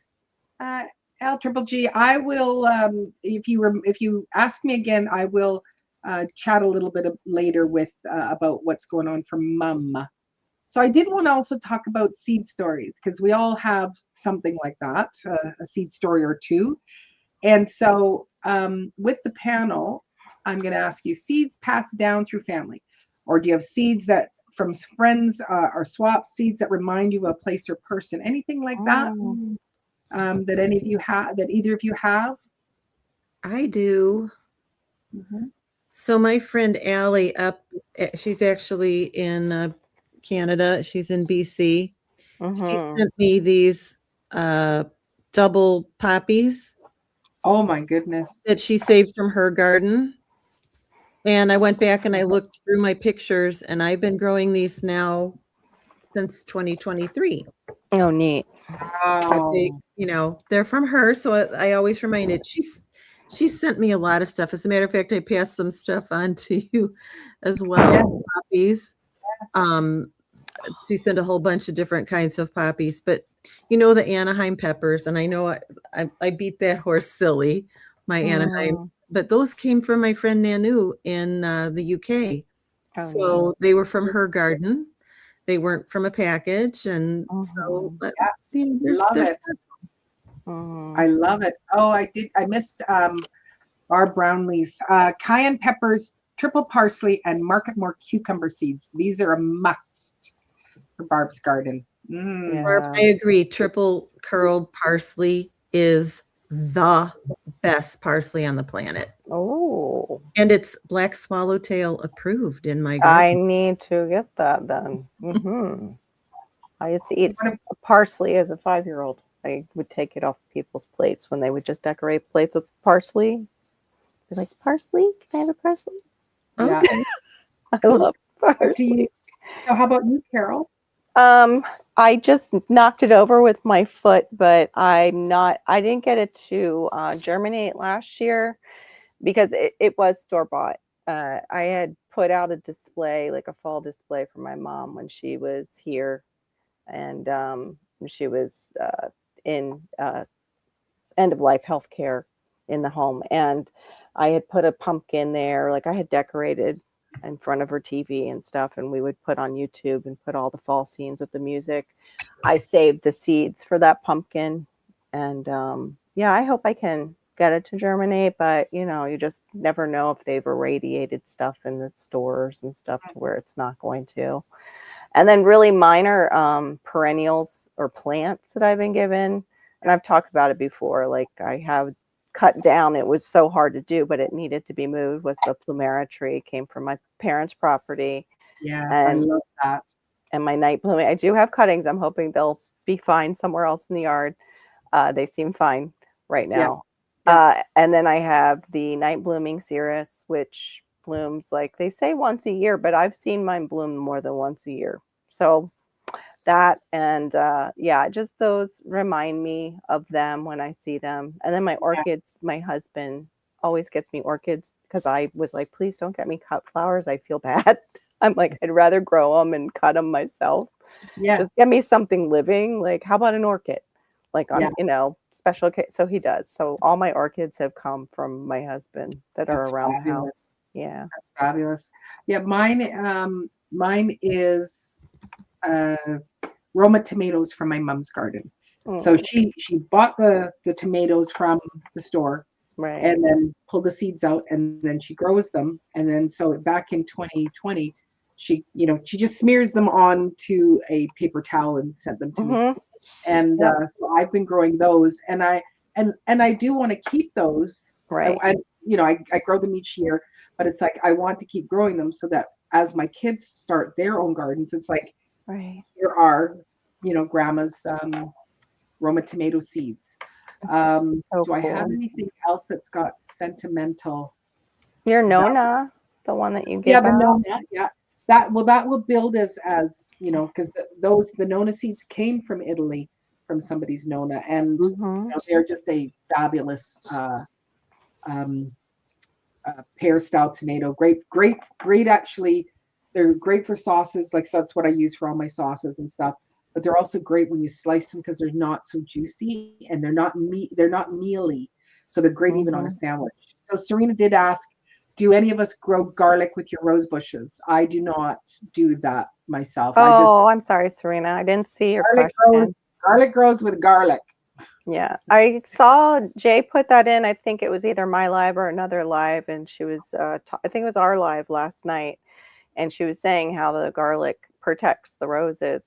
L Triple G, I will if you ask me again, I will chat a little bit later with about what's going on for Mum. So I did want to also talk about seed stories because we all have something like that, a seed story or two. And so with the panel, I'm going to ask you seeds passed down through family, or do you have seeds that from friends or swap seeds that remind you of a place or person, anything like that? Mm, That any of you have, that either of you have? I do. Mhm. So my friend Allie she's actually in Canada. She's in BC. She mhm. sent me these uh, double poppies Oh my goodness. that she saved from her garden. And I went back and I looked through my pictures, and I've been growing these now since 2023. Oh, neat. But they, Oh, they're from her, so I always reminded. She sent me a lot of stuff. As a matter of fact, I passed some stuff on to you as well. yes, Poppies. yes. Um, she sent a whole bunch of different kinds of poppies, but the Anaheim peppers, and I know I beat that horse silly, my Anaheim, Mm. but those came from my friend Nanu in the UK. Oh, neat. So they were from her garden. They weren't from a package, and so Mhm. Love there's it. Mhm. I love it. Oh, I missed Barb Brownlee's cayenne peppers, triple parsley, and Marketmore cucumber seeds. These are a must for Barb's garden. Mm. Barb, Yeah. I agree. Triple curled parsley is the best parsley on the planet. Oh, And it's black swallowtail approved in my I garden. need to get that then. I used to So eat what parsley as a 5-year-old. I would take it off people's plates when they would just decorate plates with parsley. Be like, parsley? Can I have a parsley? Yeah. Okay. I Cool. love What do parsley. you? So how about you, Carol? I just knocked it over with my foot, but I didn't get it to germinate last year because it was store bought. I had put out a display, like a fall display for my mom when she was here, and she was in end of life healthcare in the home. And I had put a pumpkin there, like I had decorated in front of her TV and stuff, and we would put on YouTube and put all the fall scenes with the music. I saved the seeds for that pumpkin, and yeah, I hope I can get it to germinate, but you just never know if they've irradiated stuff in the stores and stuff to where it's not going to. And then really minor perennials or plants that I've been given, and I've talked about it before, like I have cut down, it was so hard to do, but it needed to be moved, was the plumera tree. It came from my parents' property. Yes, I and love that. and my night blooming, I do have cuttings. I'm hoping they'll be fine somewhere else in the yard. They seem fine right Yeah. now. Yeah. And then I have the night blooming cereus, which blooms, like they say, once a year, but I've seen mine bloom more than once a year. So that, and yeah, just those remind me of them when I see them. And then my orchids, my husband always gets me orchids because I was like, please don't get me cut flowers. I feel bad. I'm like, I'd rather grow them and cut them myself. Yeah. Just get me something living. Like, how about an orchid? Like on, Yeah. special case. So he does. So all my orchids have come from my husband that are That's around the fabulous. house. Yeah. Fabulous. Yeah, mine is Roma tomatoes from my mom's garden. So Mm, she bought the tomatoes from the store right. and then pulled the seeds out and then she grows them. And then so back in 2020, she just smears them onto a paper towel and sent them to me. Mm-hmm. And Yep. so I've been growing those, and I do want to keep those. Right. I grow them each year, but it's like I want to keep growing them so that as my kids start their own gardens, it's like Right. here are grandma's Roma tomato seeds. That's so Do I have cool. anything else that's got sentimental? Your That, Nona, the one that you yeah, give the out. Nona, yeah. That will build as because the Nona seeds came from Italy from somebody's Nona, and Mm-hmm. they're just a fabulous um, pear style tomato. Great. Actually, they're great for sauces. Like so, that's what I use for all my sauces and stuff. But they're also great when you slice them because they're not so juicy and they're not mealy, so they're great even on a Mm-hmm. sandwich. So Serena did ask, do any of us grow garlic with your rose bushes? I do not do that myself. I just Oh, I'm sorry, Serena. I didn't see your garlic grows question. garlic grows with garlic. Yeah, I saw Jay put that in. I think it was either my live or another live, and she was, I think it was our live last night, and she was saying how the garlic protects the roses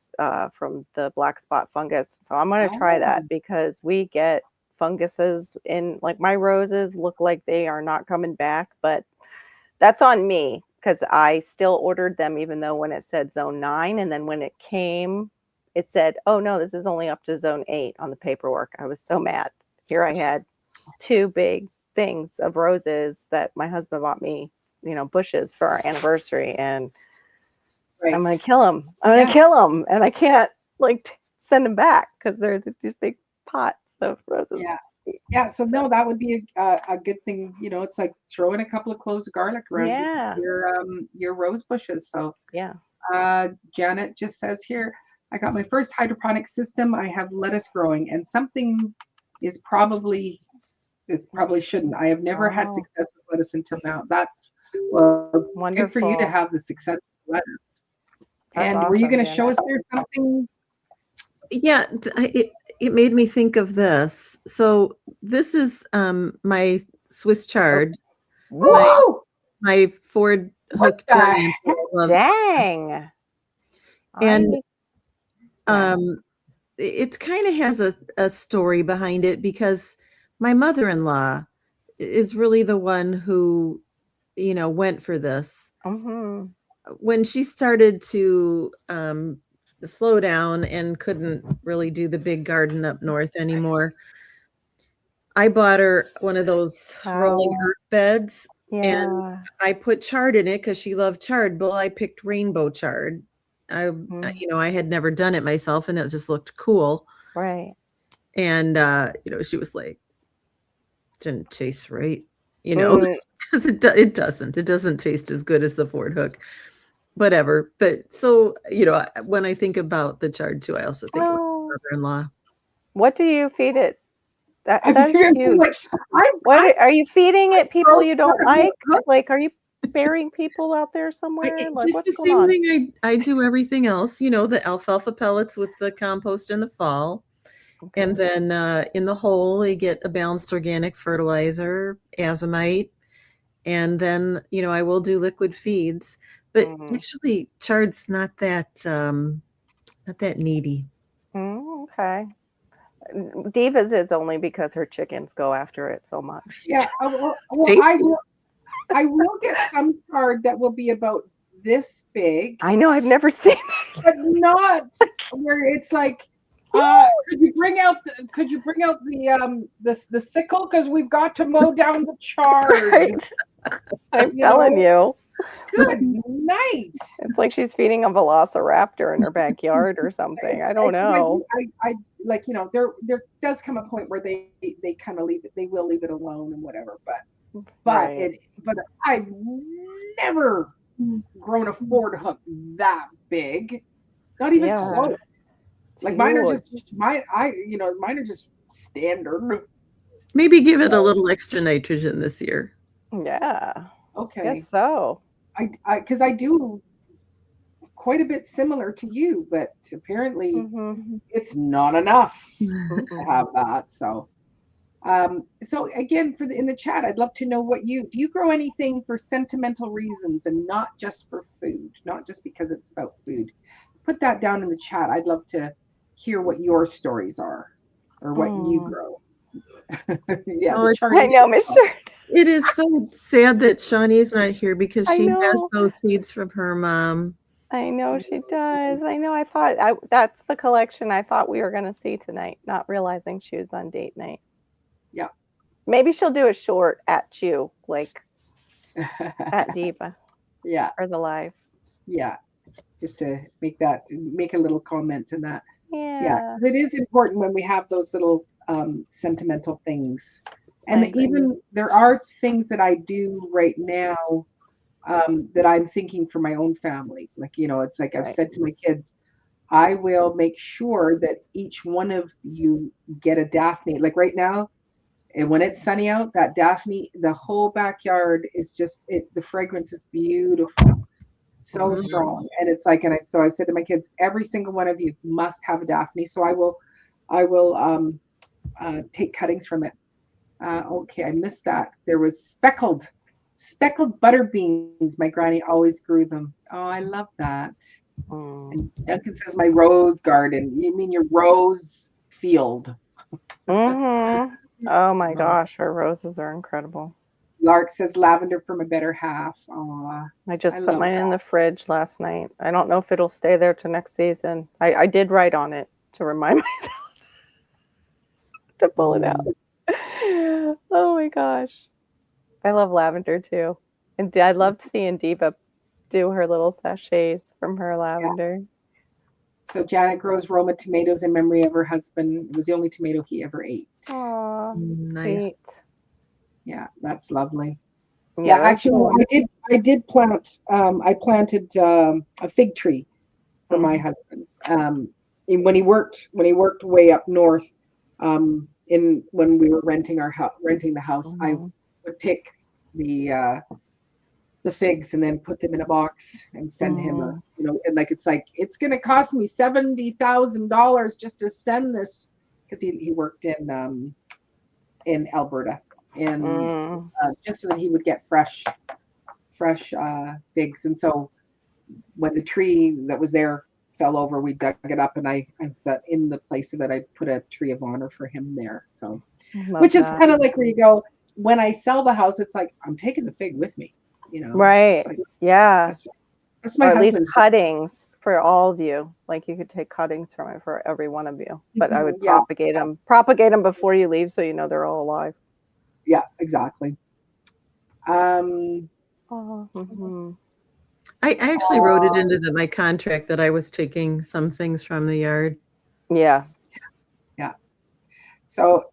from the black spot fungus. So I'm going to try Oh, that because we get funguses in, like my roses look like they are not coming back, but that's on me because I still ordered them even though when it said zone 9, and then when it came, it said, oh no, this is only up to zone 8 on the paperwork. I was so mad. Here I had 2 big things of roses that my husband bought me bushes for our anniversary, and Right. I'm gonna kill them. I'm gonna kill them, and I can't send them back because they're these big pots of roses. Yeah. Yeah. So no, that would be a good thing. It's like throw in a couple of cloves of garlic around Yeah. your rose bushes. So Yeah. Janet just says here, I got my first hydroponic system. I have lettuce growing, and something is probably it probably shouldn't. I have never had Oh, success with lettuce until now. That's well, good for you to wonderful. have the success with lettuce. That's And were you awesome, going to show Janet. us there something? Yeah, it made me think of this. So this is my Swiss chard, my Whoa! my Ford What hook the giant heck? that loves, Dang. and Yeah. it kind of has a story behind it because my mother-in-law is really the one who, went for this. Mm-hmm. When she started to slow down and couldn't really do the big garden up north anymore, I bought her one of those rolling Oh, earth beds, and yeah. I put chard in it because she loved chard. But I picked rainbow chard. Mm, I had never done it myself, and it just looked cool. right. And she was like, "Didn't taste right," Mm, because it doesn't. It doesn't taste as good as the Ford hook. Whatever. But so when I think about the chard too, I also think about my oh, mother-in-law. what do you feed it? That I that is was like, huge. I What are you feeding it? People you don't like? hook. Like, are you burying people out there somewhere? Like, Just what's the going same on? thing I do everything else, the alfalfa pellets with the compost in the fall. And Okay. then in the hole, you get a balanced organic fertilizer, azomite. And then, I will do liquid feeds. But Mm. actually, chard's not that needy. Okay. Divas is only because her chickens go after it so much. Yeah. Well, Tasty. I will get some card that will be about this big, I know, I've never seen but not where it's like. Could you bring out the sickle, because we've got to mow down the chard. Right. I'm telling you. Good night. It's like she's feeding a velociraptor in her backyard or something. I don't know. I like there does come a point where they kind of leave it. They will leave it alone and whatever. Right. But I've never grown a Ford hook that big. Not even Yeah. close. Like mine are Huge. just mine are just standard. Maybe give it a little extra nitrogen this year. Yeah. Okay. Guess so. Because I do quite a bit similar to you, but apparently Mm-hmm. it's not enough to Mm-mm. have that. So again, in the chat, I'd love to know do you grow anything for sentimental reasons and not just for food, not just because it's about food? Put that down in the chat. I'd love to hear what your stories are or what you grow. Yeah, Oh, I know, Miss Sher. it is so sad that Shawnee's not here because I she has know. those seeds from her mom. I know she does. I know. I thought that's the collection I thought we were going to see tonight, not realizing she was on date night. Yeah. Maybe she'll do a short at you, like at Diva Yeah. or the live. Yeah. Just to make a little comment to that. Yeah. 'Cause it is important when we have those little sentimental things. I And agree. even there are things that I do right now that I'm thinking for my own family. Like, it's like I've Right. said to my kids, I will make sure that each one of you get a Daphne. Like right now, and when it's sunny out, that Daphne, the whole backyard is the fragrance is beautiful. So Mhm. strong. And it's like, so I said to my kids, every single one of you must have a Daphne. So I will take cuttings from it. Okay, I missed that. There was speckled butter beans. My granny always grew them. Oh, I love that. Mm. And Duncan says my rose garden. You mean your rose field? Mm-hmm. Oh my gosh, her roses are incredible. Lark says lavender for my better half. Aw, I just I put love mine in the fridge last night. I don't know if it'll stay there to next season. I did write on it to remind myself to pull it out. Oh my gosh. I love lavender too. And I loved seeing Diva do her little sachets from her lavender. So Janet grows Roma tomatoes in memory of her husband. It was the only tomato he ever ate. Aw, Nice. sweet. Yeah, that's lovely. Yeah, Yeah, that's actually, cool. I did plant. I planted a fig tree for my Mhm. husband. When he worked way up north, in when we were renting the house, I Mhm. would pick the figs and then put them in a box and send him Mhm. and like it's gonna cost me $70,000 just to send this because he worked in Alberta and Mm. just so that he would get fresh figs. And so when the tree that was there fell over, we dug it up and I thought in the place of it, I put a tree of honor for him there. So, Love which is that. kind of like where you go, when I sell the house, it's like, I'm taking the fig with me, It's Right. like, Yeah. that's Or my at least husband's. cuttings for all of you. Like you could take cuttings from it for every one of you. But I would Yeah, propagate them before you leave so you know they're all alive. yeah, exactly. Um, Oh, mhm. I actually wrote it into my contract that I was taking some things from the yard. Yeah. yeah. So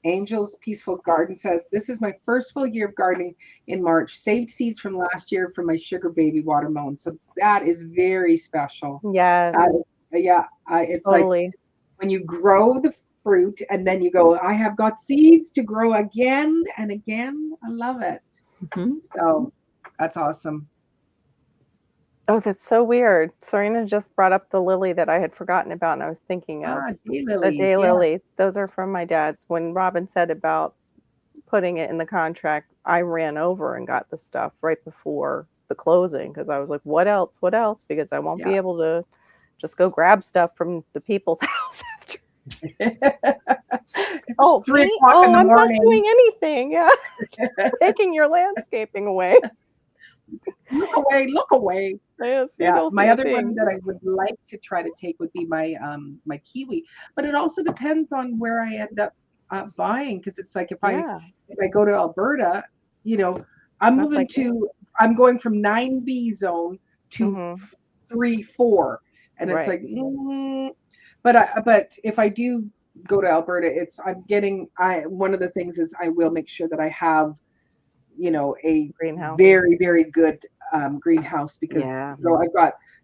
Angel's Peaceful Garden says, this is my first full year of gardening in March. Saved seeds from last year from my sugar baby watermelon. So that is very special. Yes. It's like Totally. when you grow the fruit and then you go, I have got seeds to grow again and again. I love it. Mhm. So that's awesome. Oh, that's so weird. Serena just brought up the lily that I had forgotten about and I was thinking of. The Daylilies. Yeah. daylilies. Those are from my dad's. When Robin said about putting it in the contract, I ran over and got the stuff right before the closing because I was like, what else? What else? Because I won't be Yeah. able to just go grab stuff from the people's house after. Oh, 3 me? o'clock in Oh, the I'm not morning. doing anything. Yeah. Taking your landscaping away. Look away, look away. Yes, you Yeah, don't my see a other one thing. that I would like to try to take would be my my kiwi, but it also depends on where I end up buying because it's like Yeah. if I go to Alberta, you know, I'm That's moving like me. to I'm going from 9B zone to Mhm. 3-4, and it's Right. like, but if I do go to Alberta, I one of the things is I will make sure that I have a Greenhouse. very, very good greenhouse because Yeah.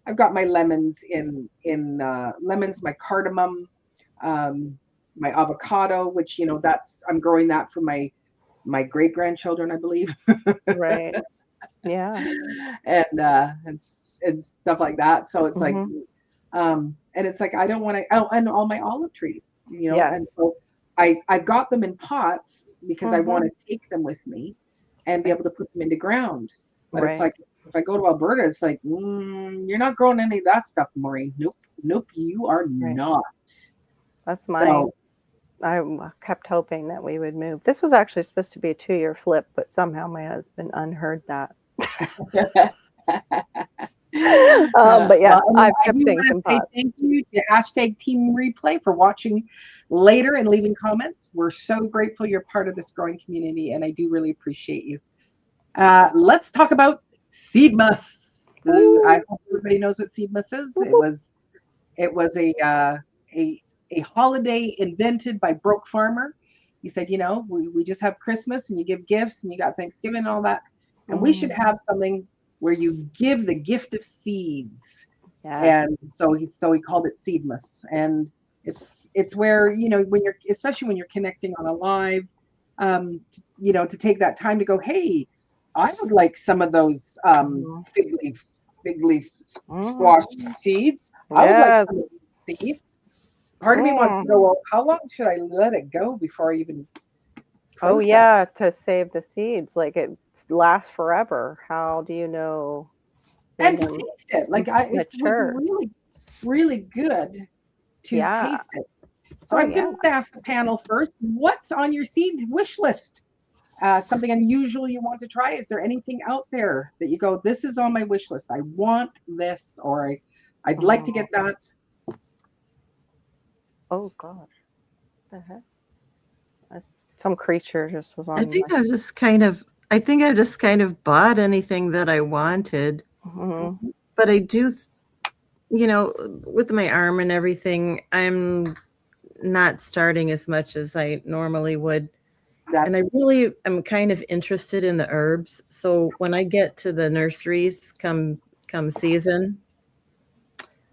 I've got my lemons in lemons, my cardamom, my avocado, which that's I'm growing that for my great grandchildren, I believe, Right. Yeah. and stuff like that. So it's like, Mhm. and it's like I don't want to, and all my olive trees, and Yes. so I've got them in pots because I want Mhm. to take them with me and be Right. able to put them into ground. But it's Right. like if I go to Alberta, it's like you're not growing any of that stuff, Maureen. Nope, nope, you are Right. not. That's mine. So I kept hoping that we would move. This was actually supposed to be a 2-year flip, but somehow my husband unheard that. But yeah, well, I've I kept do things want in to say pots. thank you to hashtag Team Replay for watching later and leaving comments. We're so grateful you're part of this growing community, and I do really appreciate you. Let's talk about Seedmas. I hope everybody knows what Seedmas is. It was a holiday invented by Broke Farmer. He said, we just have Christmas and you give gifts and you got Thanksgiving and all that. And we should have something where you give the gift of seeds. Yes. And so he called it Seedmas. And it's where, especially when you're connecting on a live, to take that time to go, hey, I would like some of those Mhm. fig leaf squash Mhm. seeds. I would like Yes. some of these seeds. Part of me wants to Mm. go, well, how long should I let it go before I even Oh process? yeah, to save the seeds, like it lasts forever. How do you know when And to they're taste it. Like it would be mature? really, really good to Yeah. taste it. So Oh I'm yeah. going to ask the panel first, what's on your seed wish list? Something unusual you want to try? Is there anything out there that you go, this is on my wish list? I want this, or I'd like to get Oh, that. oh gosh. The heck? Some creature just was I on think my. I was just kind of I think I just kind of bought anything that I wanted. Mhm. But I do, with my arm and everything, I'm not starting as much as I normally would. And I That's really am kind of interested in the herbs. So when I get to the nurseries come season,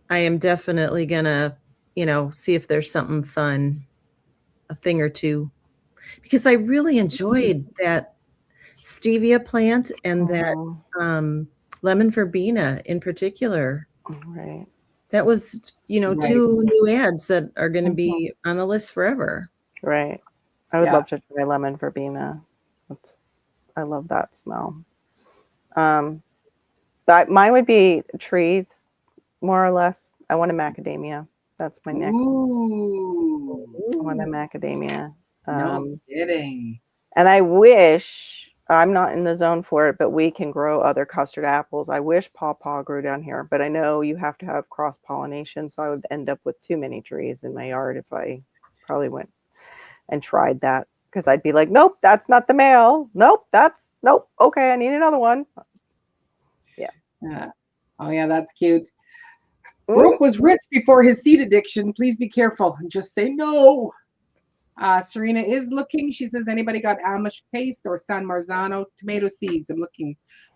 I am definitely gonna, see if there's something fun, a thing or two. Because I really enjoyed that stevia plant and that Mhm. lemon verbena in particular. Right. That was, right. two new ads that are going to Mhm. be on the list forever. Right. I would Yeah. love to try lemon verbena. I love that smell. Um, but mine would be trees, more or less. I want a macadamia. That's my next. Ooh, I want a Ooh. macadamia. no Um, kidding. and I wish I'm not in the zone for it, but we can grow other custard apples. I wish pawpaw grew down here, but I know you have to have cross pollination, so I would end up with too many trees in my yard if I probably went and tried that because I'd be like, nope, that's not the male. Nope. Okay, I need another one. Yeah. Yeah. Oh yeah, that's cute. Mm. Brooke was rich before his seed addiction. Please be careful and just say no. Serena is looking. She says, anybody got Amish paste or San Marzano tomato seeds? I'm looking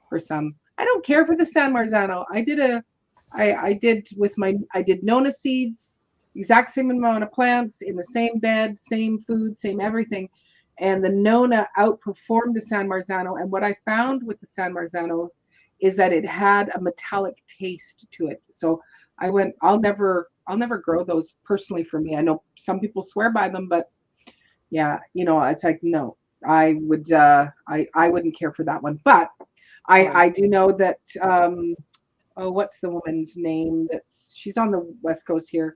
for some. I don't care for the San Marzano. I did Nona seeds, exact same amount of plants in the same bed, same food, same everything. And the Nona outperformed the San Marzano. And what I found with the San Marzano is that it had a metallic taste to it. So I'll never grow those personally for me. I know some people swear by them, but yeah, it's like no, I wouldn't care for that one. But Right. I do know that oh, what's the woman's name? She's on the West Coast here,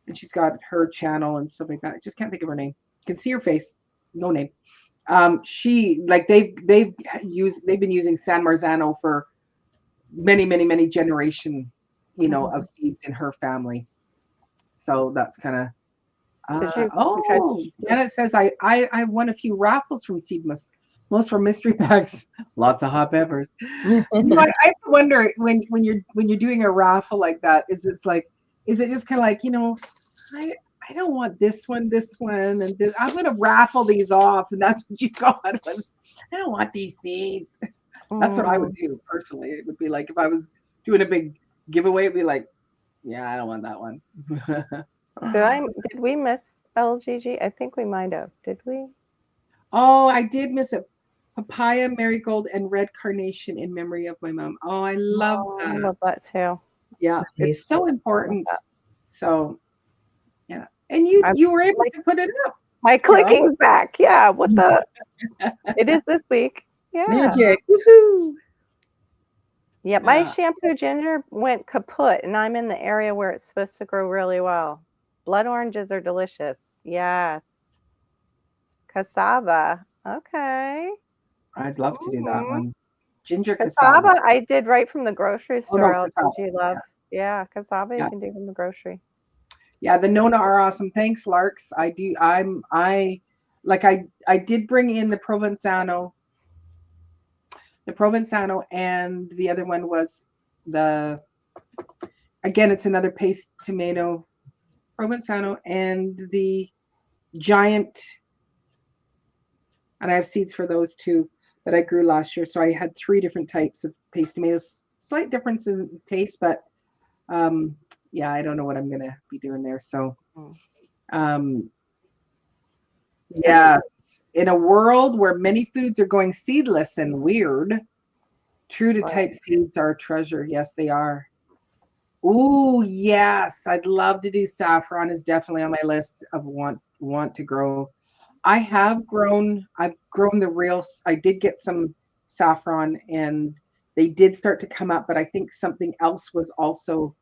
and she's got her channel and stuff like that. I just can't think of her name. Can see her face, no name. She like they've been using San Marzano for many generations, Mhm. of seeds in her family. So that's kind of Did you catch? oh, Janet says I won a few raffles from Seedmas. Most were mystery bags. Lots of hot peppers. I have to wonder when you're doing a raffle like that, is it just kind of like, I I don't want this one, and this. I'm gonna raffle these off, and that's what you got was I don't want these seeds. That's what I would Mm, do personally. It would be like if I was doing a big giveaway, it'd be like, yeah, I don't want that one. did we miss LGG? I think we might have. Did we? Oh, I did miss it. Papaya, marigold, and red carnation in memory of my mom. Oh, I love Oh, I that. love that too. Yeah, it's Nice. so I love important. that. So, yeah. And you were able Like to put it up, my girl. clicking's back. Yeah. What the? It is this week. Yeah. Magic. Woohoo. Yeah. My Yeah. shampoo ginger went kaput, and I'm in the area where it's supposed to grow really well. Blood oranges are delicious. Yes. Cassava. Okay. I'd love to do that Mhm. one. Ginger cassava. Cassava, I did right from the grocery Oh store. no, cassava. LGG love. Yeah, cassava you Yeah. can do from the grocery. Yeah, the Nona are awesome. Thanks, Larks. I do I did bring in the Provenzano, and the other one was the again, it's another paste tomato Provenzano and the giant, and I have seeds for those too that I grew last year. So I had three different types of paste tomatoes, slight differences in taste, but yeah, I don't know what I'm gonna be doing there. So Mm. um, It is. yes, in a world where many foods are going seedless and weird, true to Right. type seeds are a treasure. Yes, they are. Ooh, yes, I'd love to do saffron. Is definitely on my list of want to grow. I've grown the real. I did get some saffron, and they did start to come up, but I think something else was also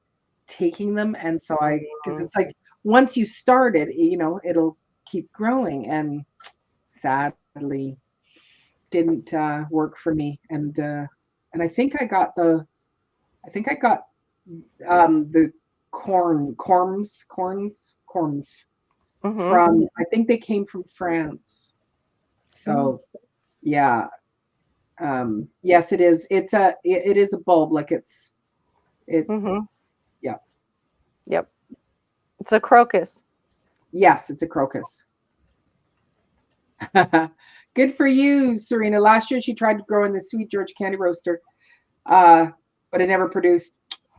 taking them, and so because Mhm. it's like once you start it, it'll keep growing, and sadly didn't work for me, and I think I got the corms Mhm. from I think they came from France. Oh, So yeah, Yes, it is. It is a bulb. Like it. Mm-hmm. Yeah. Yep. It's a crocus. Yes, it's a crocus. Good for you, Serena. Last year she tried to grow in the Sweet George candy roaster, but it never produced.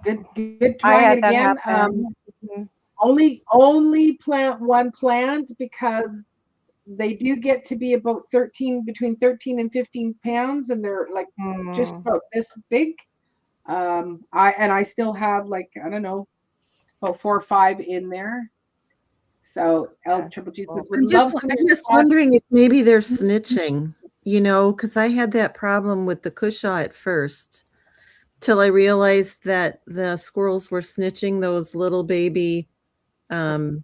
Good I trying it had that again. happen. Mhm. Only plant one plant because they do get to be about between 13 and 15 pounds, and they're like just Mm. about this big. I still have like, I don't know, about 4 or 5 in there. So L Yeah. Triple G Well, says would love some of I'm your just spots. wondering if maybe they're snitching, because I had that problem with the cushaw at first, till I realized that the squirrels were snitching those little baby, um,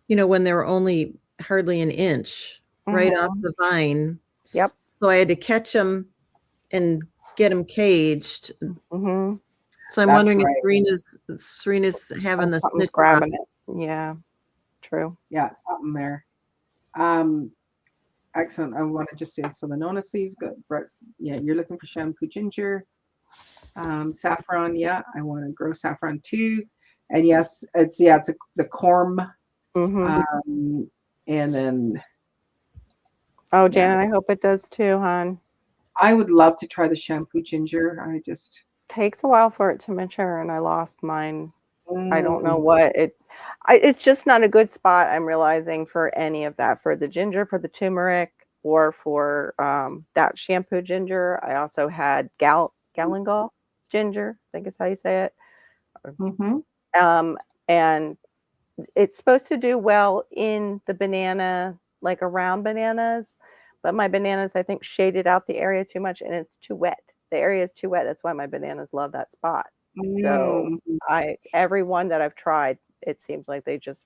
when they were only hardly an inch right off mhm. the vine. Yep. So I had to catch them and get them caged. Mhm. So I'm That's wondering if right. Serena's having Oh, the something's snitch problem. grabbing it. Yeah. True. Yeah, something there. Um, Excellent. I want to just say so the Nona sleeves good. Yeah, you're looking for shampoo ginger. Saffron, yeah, I want to grow saffron too. And yes, it's the corm. Mhm. Um, and then Oh, yeah, Janet, I hope it does too, hon. I would love to try the shampoo ginger. Takes a while for it to mature, and I lost mine. I don't know Mm, what it's just not a good spot. I'm realizing for any of that, for the ginger, for the turmeric, or for that shampoo ginger. I also had galangal ginger, I think is how you say it. mhm. Um, and it's supposed to do well in the banana, like around bananas, but my bananas, I think, shaded out the area too much and it's too wet. The area is too wet. That's why my bananas love that spot. So Mm, every one that I've tried, it seems like they just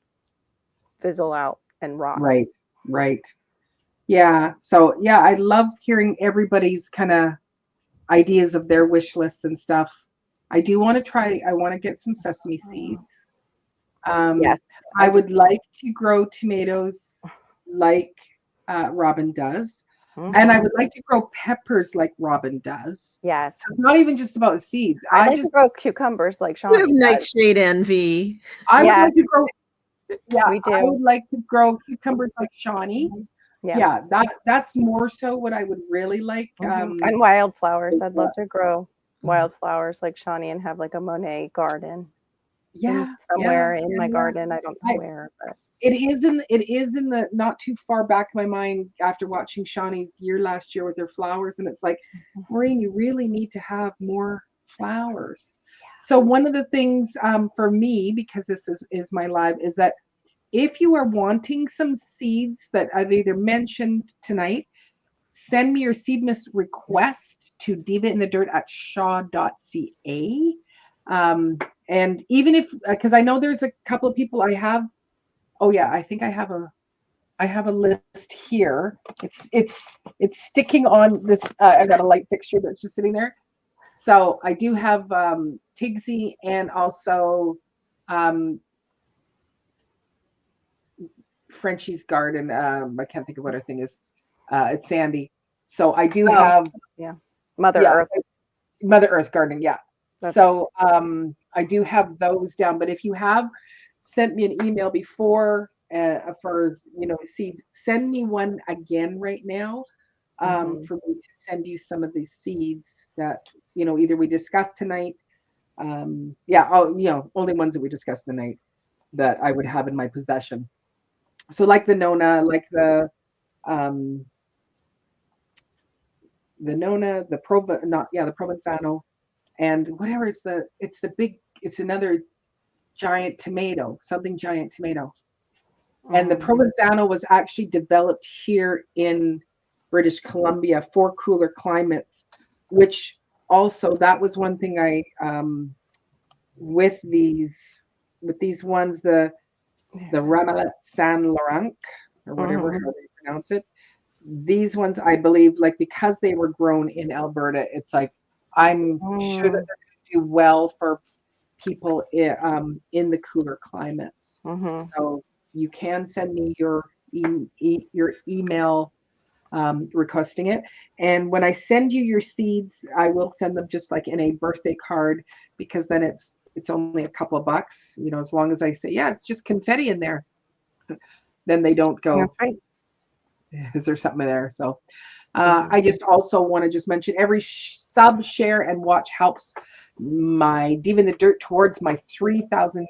fizzle out and rot. right, right. Yeah. So yeah, I love hearing everybody's kind of ideas of their wish lists and stuff. I want to get some sesame seeds. Yes, Um, I I do. would like to grow tomatoes like Robin does. And I Mhm. would like to grow peppers like Robin does. Yes. So it's not even just about the seeds. I'd like to grow cucumbers like You have Shawnee does. nightshade envy. I would Yes, like to grow, yeah, we I do. would like to grow cucumbers like Shawnee. Mhm. Yeah. Yeah, that's more so what I would really like. And wildflowers. Is, I'd love to grow wildflowers like Shawnee and have like a Monet garden in yeah, yeah, somewhere in yeah, my yeah. garden. I don't know where, but It is in the not too far back of my mind after watching Shawnee's year last year with their flowers, and it's like, Maureen, you really need to have more flowers. So one of the things for me, because this is my live, is that if you are wanting some seeds that I've either mentioned tonight, send me your Seedmas request to divainthedirt@shaw.ca. And even if, because I know there's a couple of people I have. Oh yeah, I think I have a list here. It's sticking on this. I got a light fixture that's just sitting there. So I do have Tigsy and also um, Frenchie's garden. I can't think of what her thing is. It's Sandy. So I do oh, have, yeah. Mother yeah, Earth. Mother Earth gardening. Yeah. Okay. So I do have those down. But if you have sent me an email before for seeds, send me one again right now hmm for me to send you some of these seeds that either we discussed tonight. Yeah. Oh, only ones that we discussed tonight that I would have in my possession. So like the Nona, like um, the Nona, the Prova, not yeah, the Provenzano, and whatever is it's another giant tomato, something giant tomato. And the Provenzano was actually developed here in British Columbia for cooler climates, which also that was one thing I with these ones, the Ramelet Saint Laurent or whatever hmm how they pronounce it. These ones, I believe, like because they were grown in Alberta, it's like I'm sure that they're Mm, going to do well for people in the cooler climates. hmm So you can send me your email requesting it. And when I send you your seeds, I will send them just like in a birthday card, because then it's only a couple of bucks, as long as I say, yeah, it's just confetti in there. Then they don't That's go, right. is there something there? So I just also want to just mention every sub, share, and watch helps my Diva in the Dirt towards my 3,000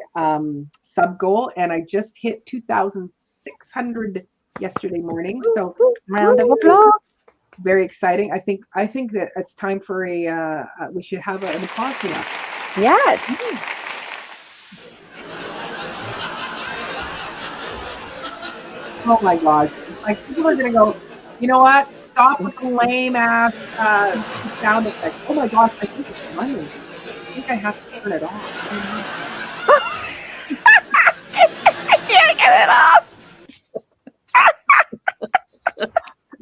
sub goal. And I just hit 2,600 yesterday morning. So Round of applause. very exciting. I think that it's time for we should have an applause for that. Yes. Oh my gosh. Like, people are gonna go, you know what? Stop with the lame ass sound effect. Oh my gosh, I think it's money. I think I have to turn it off. I can't get it off.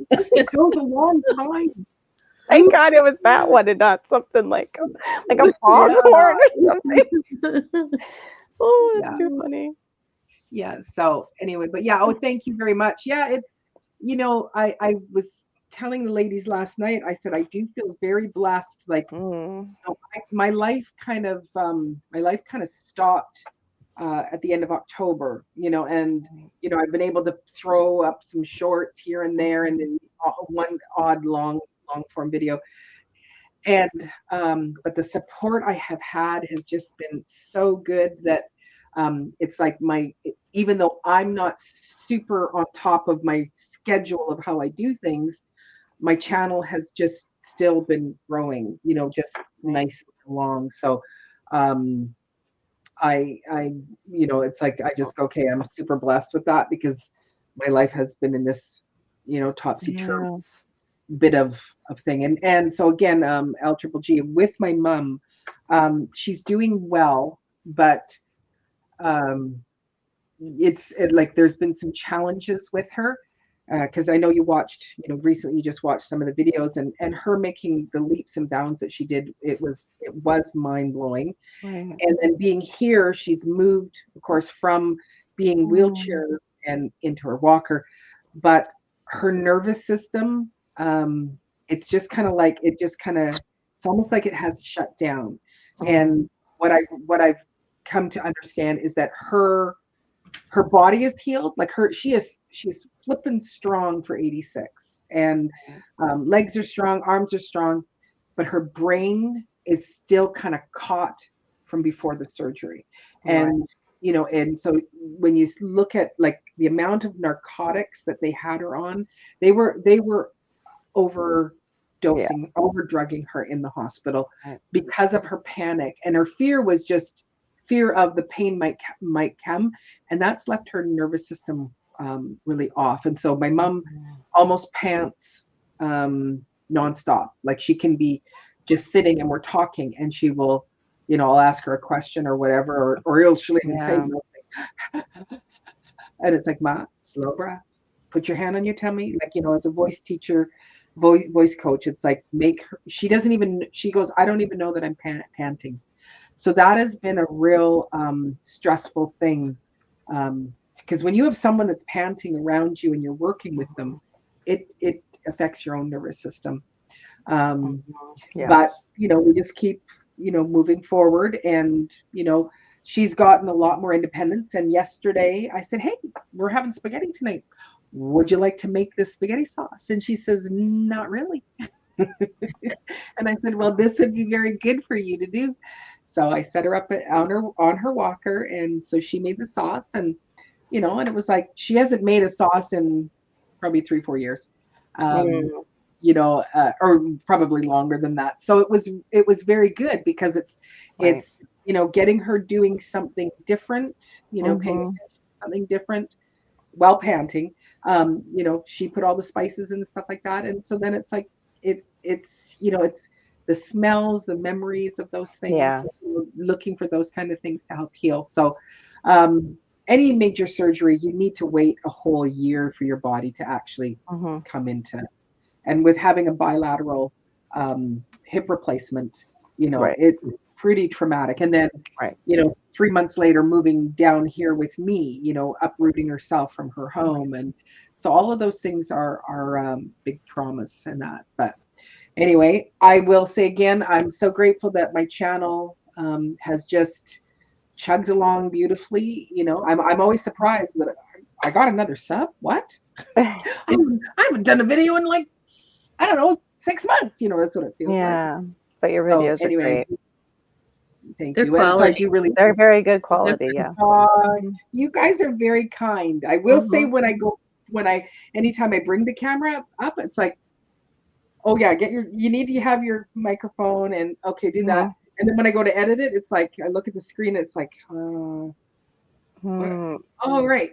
It goes a long time. Thank God it was that one and not something like a foghorn or something. Oh, that's too funny. Yeah. So anyway, but yeah, thank you very much. Yeah, it's, I was telling the ladies last night, I said, I do feel very blessed. Like, my life kind of stopped at the end of October, and, I've been able to throw up some shorts here and there, and then one odd long form video. And, but the support I have had has just been so good that, it's like even though I'm not super on top of my schedule of how I do things, my channel has just still been growing, just nice and long. So, I, it's like, I just go, okay, I'm super blessed with that, because my life has been in this, topsy-turvy bit of thing. And so again, L Triple G with my mom, she's doing well, but like there's been some challenges with her, because I know you watched, recently you just watched some of the videos, and her making the leaps and bounds that she did, it was mind-blowing. Right. And then being here, she's moved, of course, from being wheelchair and into her walker, but her nervous system, it's just kind of like, it's almost like it has shut down. And what I've come to understand is that her body is healed. Like she's flipping strong for 86, and legs are strong, arms are strong, but her brain is still kind of caught from before the surgery. And and so when you look at like the amount of narcotics that they had her on, they were overdosing, overdrugging her in the hospital because of her panic. And her fear was just fear of the pain might come, and that's left her nervous system really off. And so my mom almost pants nonstop. Like, she can be just sitting and we're talking, and she will, I'll ask her a question or whatever, or she'll even say, and it's like, Ma, slow breath, put your hand on your tummy. Like, as a voice teacher, voice coach, it's like, she goes, I don't even know that I'm panting. So that has been a real stressful thing, because when you have someone that's panting around you and you're working with them, it affects your own nervous system. But we just keep moving forward, and she's gotten a lot more independence. And yesterday I said, hey, we're having spaghetti tonight, would you like to make this spaghetti sauce? And she says, not really. And I said, well, this would be very good for you to do. So I set her up on her walker, and so she made the sauce, and and it was like, she hasn't made a sauce in probably 3-4 years, or probably longer than that. So it was very good, because it's getting her doing something different, paying attention to something different while panting. She put all the spices and stuff like that, and so then it's like it's the smells, the memories of those things, looking for those kind of things to help heal. So any major surgery, you need to wait a whole year for your body to actually come into. And with having a bilateral hip replacement, pretty traumatic. And then, Right. 3 months later, moving down here with me, uprooting herself from her home. And so all of those things are big traumas and that. But anyway, I will say again, I'm so grateful that my channel has just chugged along beautifully. I'm always surprised that I got another sub. What? I haven't done a video in like, I don't know, 6 months. That's what it feels like. Yeah, but your So videos are anyway, great. thank They're you. And so I quality. do really. They're very good quality. Yeah. You guys are very kind. I will say anytime I bring the camera up, it's like, oh yeah, you need to have your microphone and okay, do that. And then when I go to edit it, it's like I look at the screen, it's like, oh right,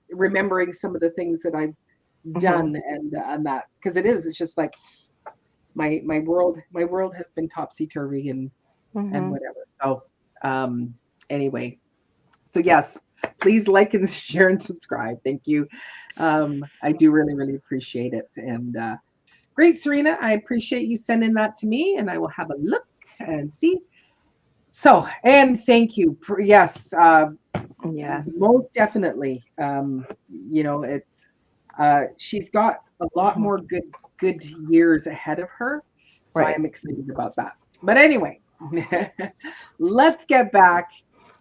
remembering some of the things that I've done and that, because it's just like my world has been topsy-turvy and whatever. So anyway, so yes, please like and share and subscribe. Thank you. I do really, really appreciate it. And great, Serena. I appreciate you sending that to me, and I will have a look and see. So, and thank you. Yes. Yes. Most definitely. It's she's got a lot more good years ahead of her. So Right. I am excited about that. But anyway, let's get back.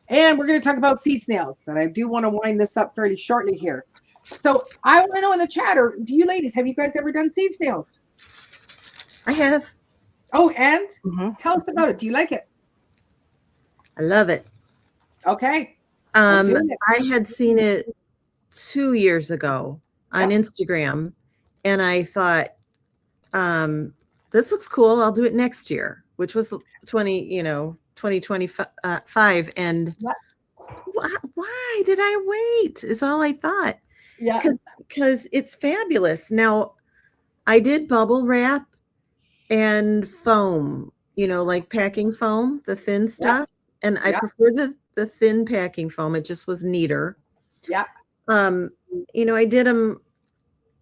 And we're going to talk about seed snails. And I do want to wind this up fairly shortly here. So I want to know in the chat, or do you ladies, have you guys ever done seed snails? I have. Oh, and tell us about it. Do you like it? I love it. Okay. I had seen it 2 years ago on Instagram, and I thought, this looks cool. I'll do it next year, which was 2025. And why did I wait? Is all I thought. Yeah. Because it's fabulous. Now, I did bubble wrap and foam, like packing foam, the thin stuff. And I prefer the thin packing foam. It just was neater. Yeah. I did them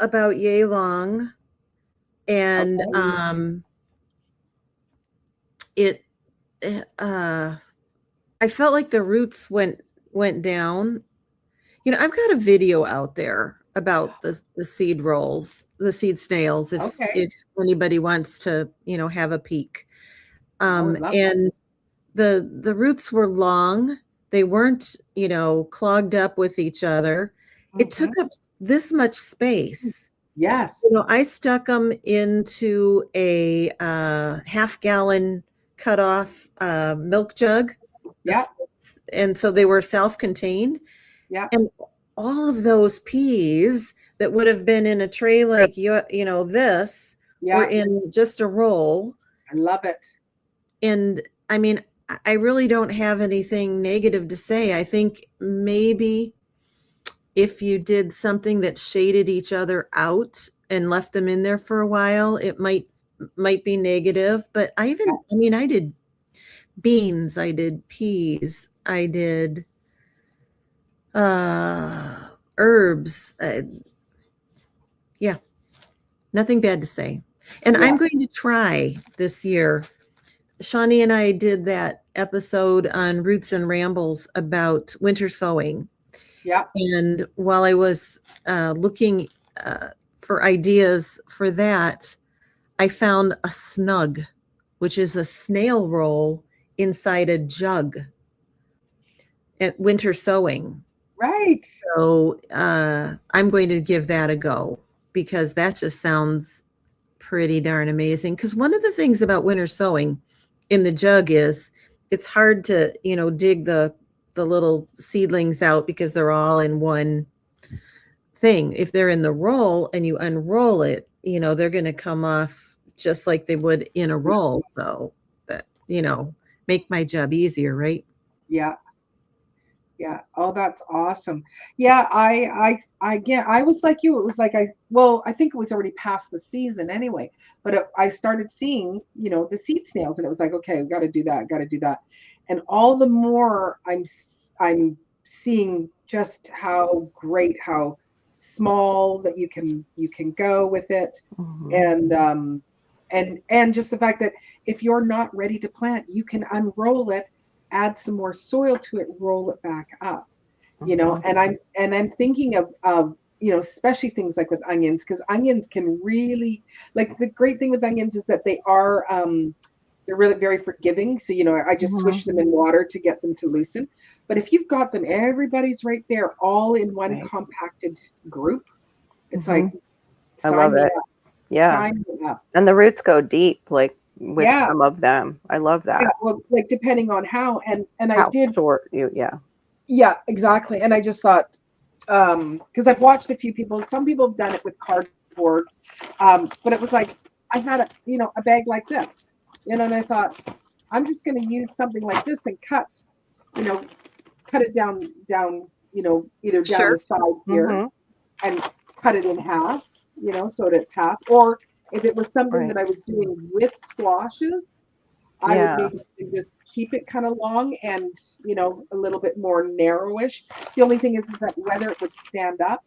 about yay long, and I felt like the roots went down. I've got a video out there about the seed rolls, the seed snails, if anybody wants to, have a peek. And the roots were long. They weren't, clogged up with each other. It took up this much space. Yes. I stuck them into a half-gallon cut-off milk jug. Yeah. And so they were self-contained. Yeah. And all of those peas that would have been in a tray like this were in just a roll. I love it. And I mean, I really don't have anything negative to say. I think maybe if you did something that shaded each other out and left them in there for a while, it might be negative. But I did beans, I did peas, I did herbs. Nothing bad to say. And I'm going to try this year. Shawnee and I did that episode on Roots and Rambles about winter sowing. Yeah. And while I was looking for ideas for that, I found a snug, which is a snail roll inside a jug at winter sowing. Right. So I'm going to give that a go, because that just sounds pretty darn amazing. Because one of the things about winter sowing in the jug is it's hard to, dig the little seedlings out because they're all in one thing. If they're in the roll and you unroll it, they're going to come off just like they would in a roll. So that, make my job easier, right? Yeah. Yeah. Oh, that's awesome. Yeah. I was like you. It was like, I think it was already past the season anyway, but I started seeing, the seed snails, and it was like, okay, we got to do that. And all the more I'm seeing just how great, how small that you can go with it. And And just the fact that if you're not ready to plant, you can unroll it, add some more soil to it, roll it back up. Mhm. And I'm thinking of especially things like with onions, because onions can really, like, the great thing with onions is that they're really very forgiving. So I just Mhm. swish them in water to get them to loosen. But if you've got them, everybody's right there, all in one Right. compacted group. It's like, Mhm. I love sign me it. up, Yeah. sign me up. And the roots go deep, like with Yeah, some of them. I love yeah. that. Well, like, depending on how, and I How did. short you, yeah. Yeah, exactly. And I just thought, because I've watched a few people, some people have done it with cardboard, but it was like, I had a bag like this, and I thought, I'm just going to use something like this and you know, cut it down, either down Sure. the side here Mhm. and cut it in half, so that it's half. Or if it was something Right. that I was doing with squashes, I would Yeah. maybe just keep it kind of long and, a little bit more narrowish. The only thing is that whether it would stand up.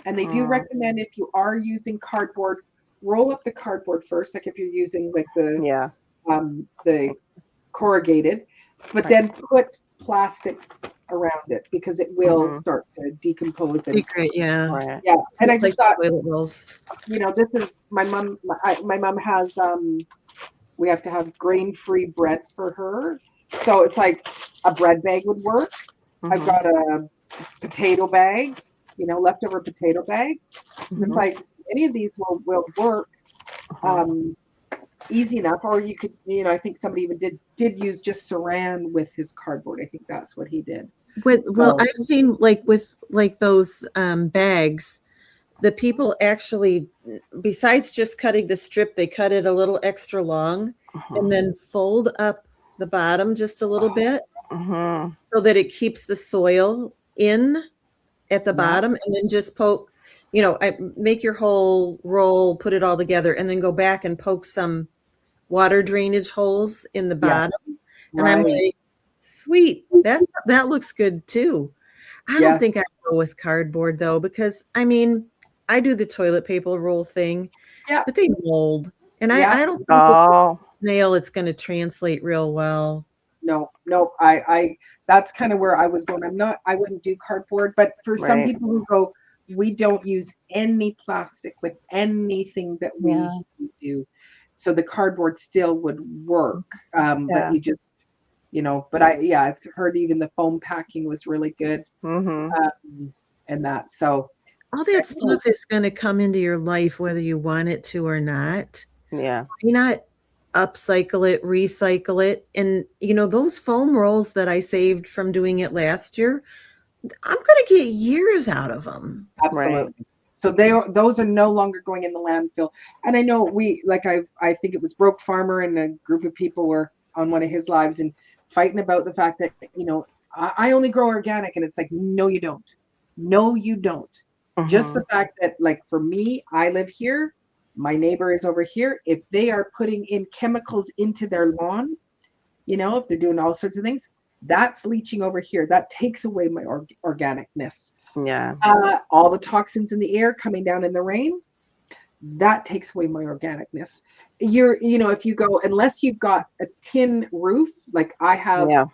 And they do Mm. recommend, if you are using cardboard, roll up the cardboard first, like if you're using like Yeah. the corrugated, but Right. then put plastic around it because it will Mhm. start to decompose. And Secret, yeah. Right. yeah, and I Just like just thought, toilet rolls. this is my mom. My mom has we have to have grain-free bread for her, so it's like a bread bag would work. I've Mhm. got a potato bag, leftover potato bag. And it's Mhm. like, any of these will work Mhm. um, easy enough. Or you could, I think somebody even did use just saran with his cardboard. I think that's what he did. Well, So I've seen like with like those bags, the people actually, besides just cutting the strip, they cut it a little extra long and Mhm. then fold up the bottom just a little bit Mhm. so that it keeps the soil in at the yeah, bottom, and then just poke, make your whole roll, put it all together, and then go back and poke some water drainage holes in the yeah, bottom. And I'm right, like, sweet, that looks good too. I don't yeah, think I'd go with cardboard though, because I mean, I do the toilet paper roll thing, yeah, but they mold. And yeah. I don't think with the Oh, snail it's going to translate real well. No, no, I that's kind of where I was going. I wouldn't do cardboard, but for some right. people who go, we don't use any plastic with anything that we Yeah. do. So the cardboard still would work. But Yeah. you just, but yeah, I've heard even the foam packing was really good. Mhm. And that, so, All that excellent. stuff is going to come into your life whether you want it to or not. Yeah. Why not upcycle it, recycle it? And those foam rolls that I saved from doing it last year, I'm going to get years out of them. Right. Absolutely. So those are no longer going in the landfill. And I know I think it was Broke Farmer and a group of people were on one of his lives and fighting about the fact that, I only grow organic. And it's like, no, you don't. No, you don't. Just the Mhm. fact that, like, for me, I live here, my neighbor is over here. If they are putting in chemicals into their lawn, if they're doing all sorts of things, that's leaching over here. That takes away my organicness. Yeah. All the toxins in the air coming down in the rain, that takes away my organicness. If you go, unless you've got a tin roof, like Yeah.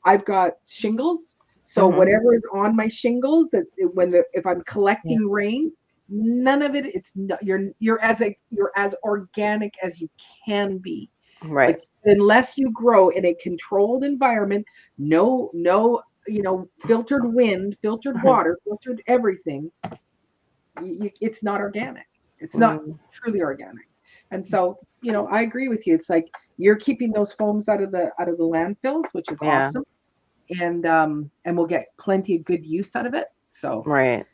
I've got shingles. So Mhm. whatever is on my shingles, if I'm Yeah. collecting rain, none of it. It's not, you're as organic as you can be. Right. Like, unless you grow in a controlled environment, no, filtered wind, filtered Mhm. water, filtered everything, it's not organic. It's not Mm. truly organic. And so, I agree with you. It's like, you're keeping those foams out of the landfills, which is Yeah. awesome. And we'll get plenty of good use out of it. So, Right.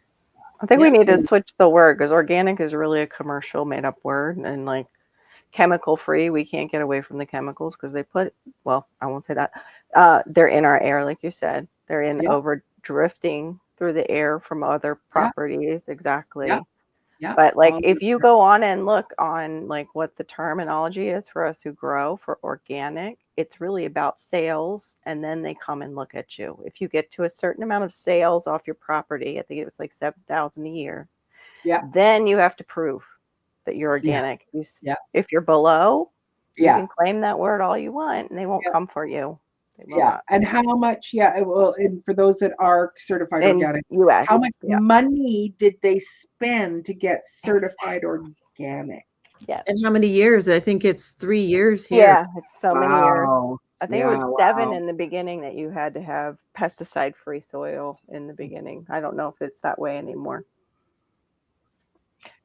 I think we Yep. need to switch the word because organic is really a commercial made up word, and like chemical free, we can't get away from the chemicals because they put, well, I won't say that. They're in our air, like you said. They're in yeah, over drifting through the air from other yeah, properties. yeah, Exactly. yeah. But like if you go on and look on like what the terminology is for us who grow for organic, it's really about sales, and then they come and look at you. If you get to a certain amount of sales off your property, I think it was like 7,000 a year, Yeah, then you have to prove. that you're organic. Yeah. If you're below, you Yeah. can claim that word all you want, and they won't come for you. They will Yeah. not. And how much, well, and for those that are certified In organic, U.S. how much Yeah. money did they spend to get certified organic? Yes. And how many years? I think it's 3 years here. Yeah, it's so many years. Wow. I think it Yeah, was 7 wow. in the beginning that you had to have pesticide-free soil in the beginning. I don't know if it's that way anymore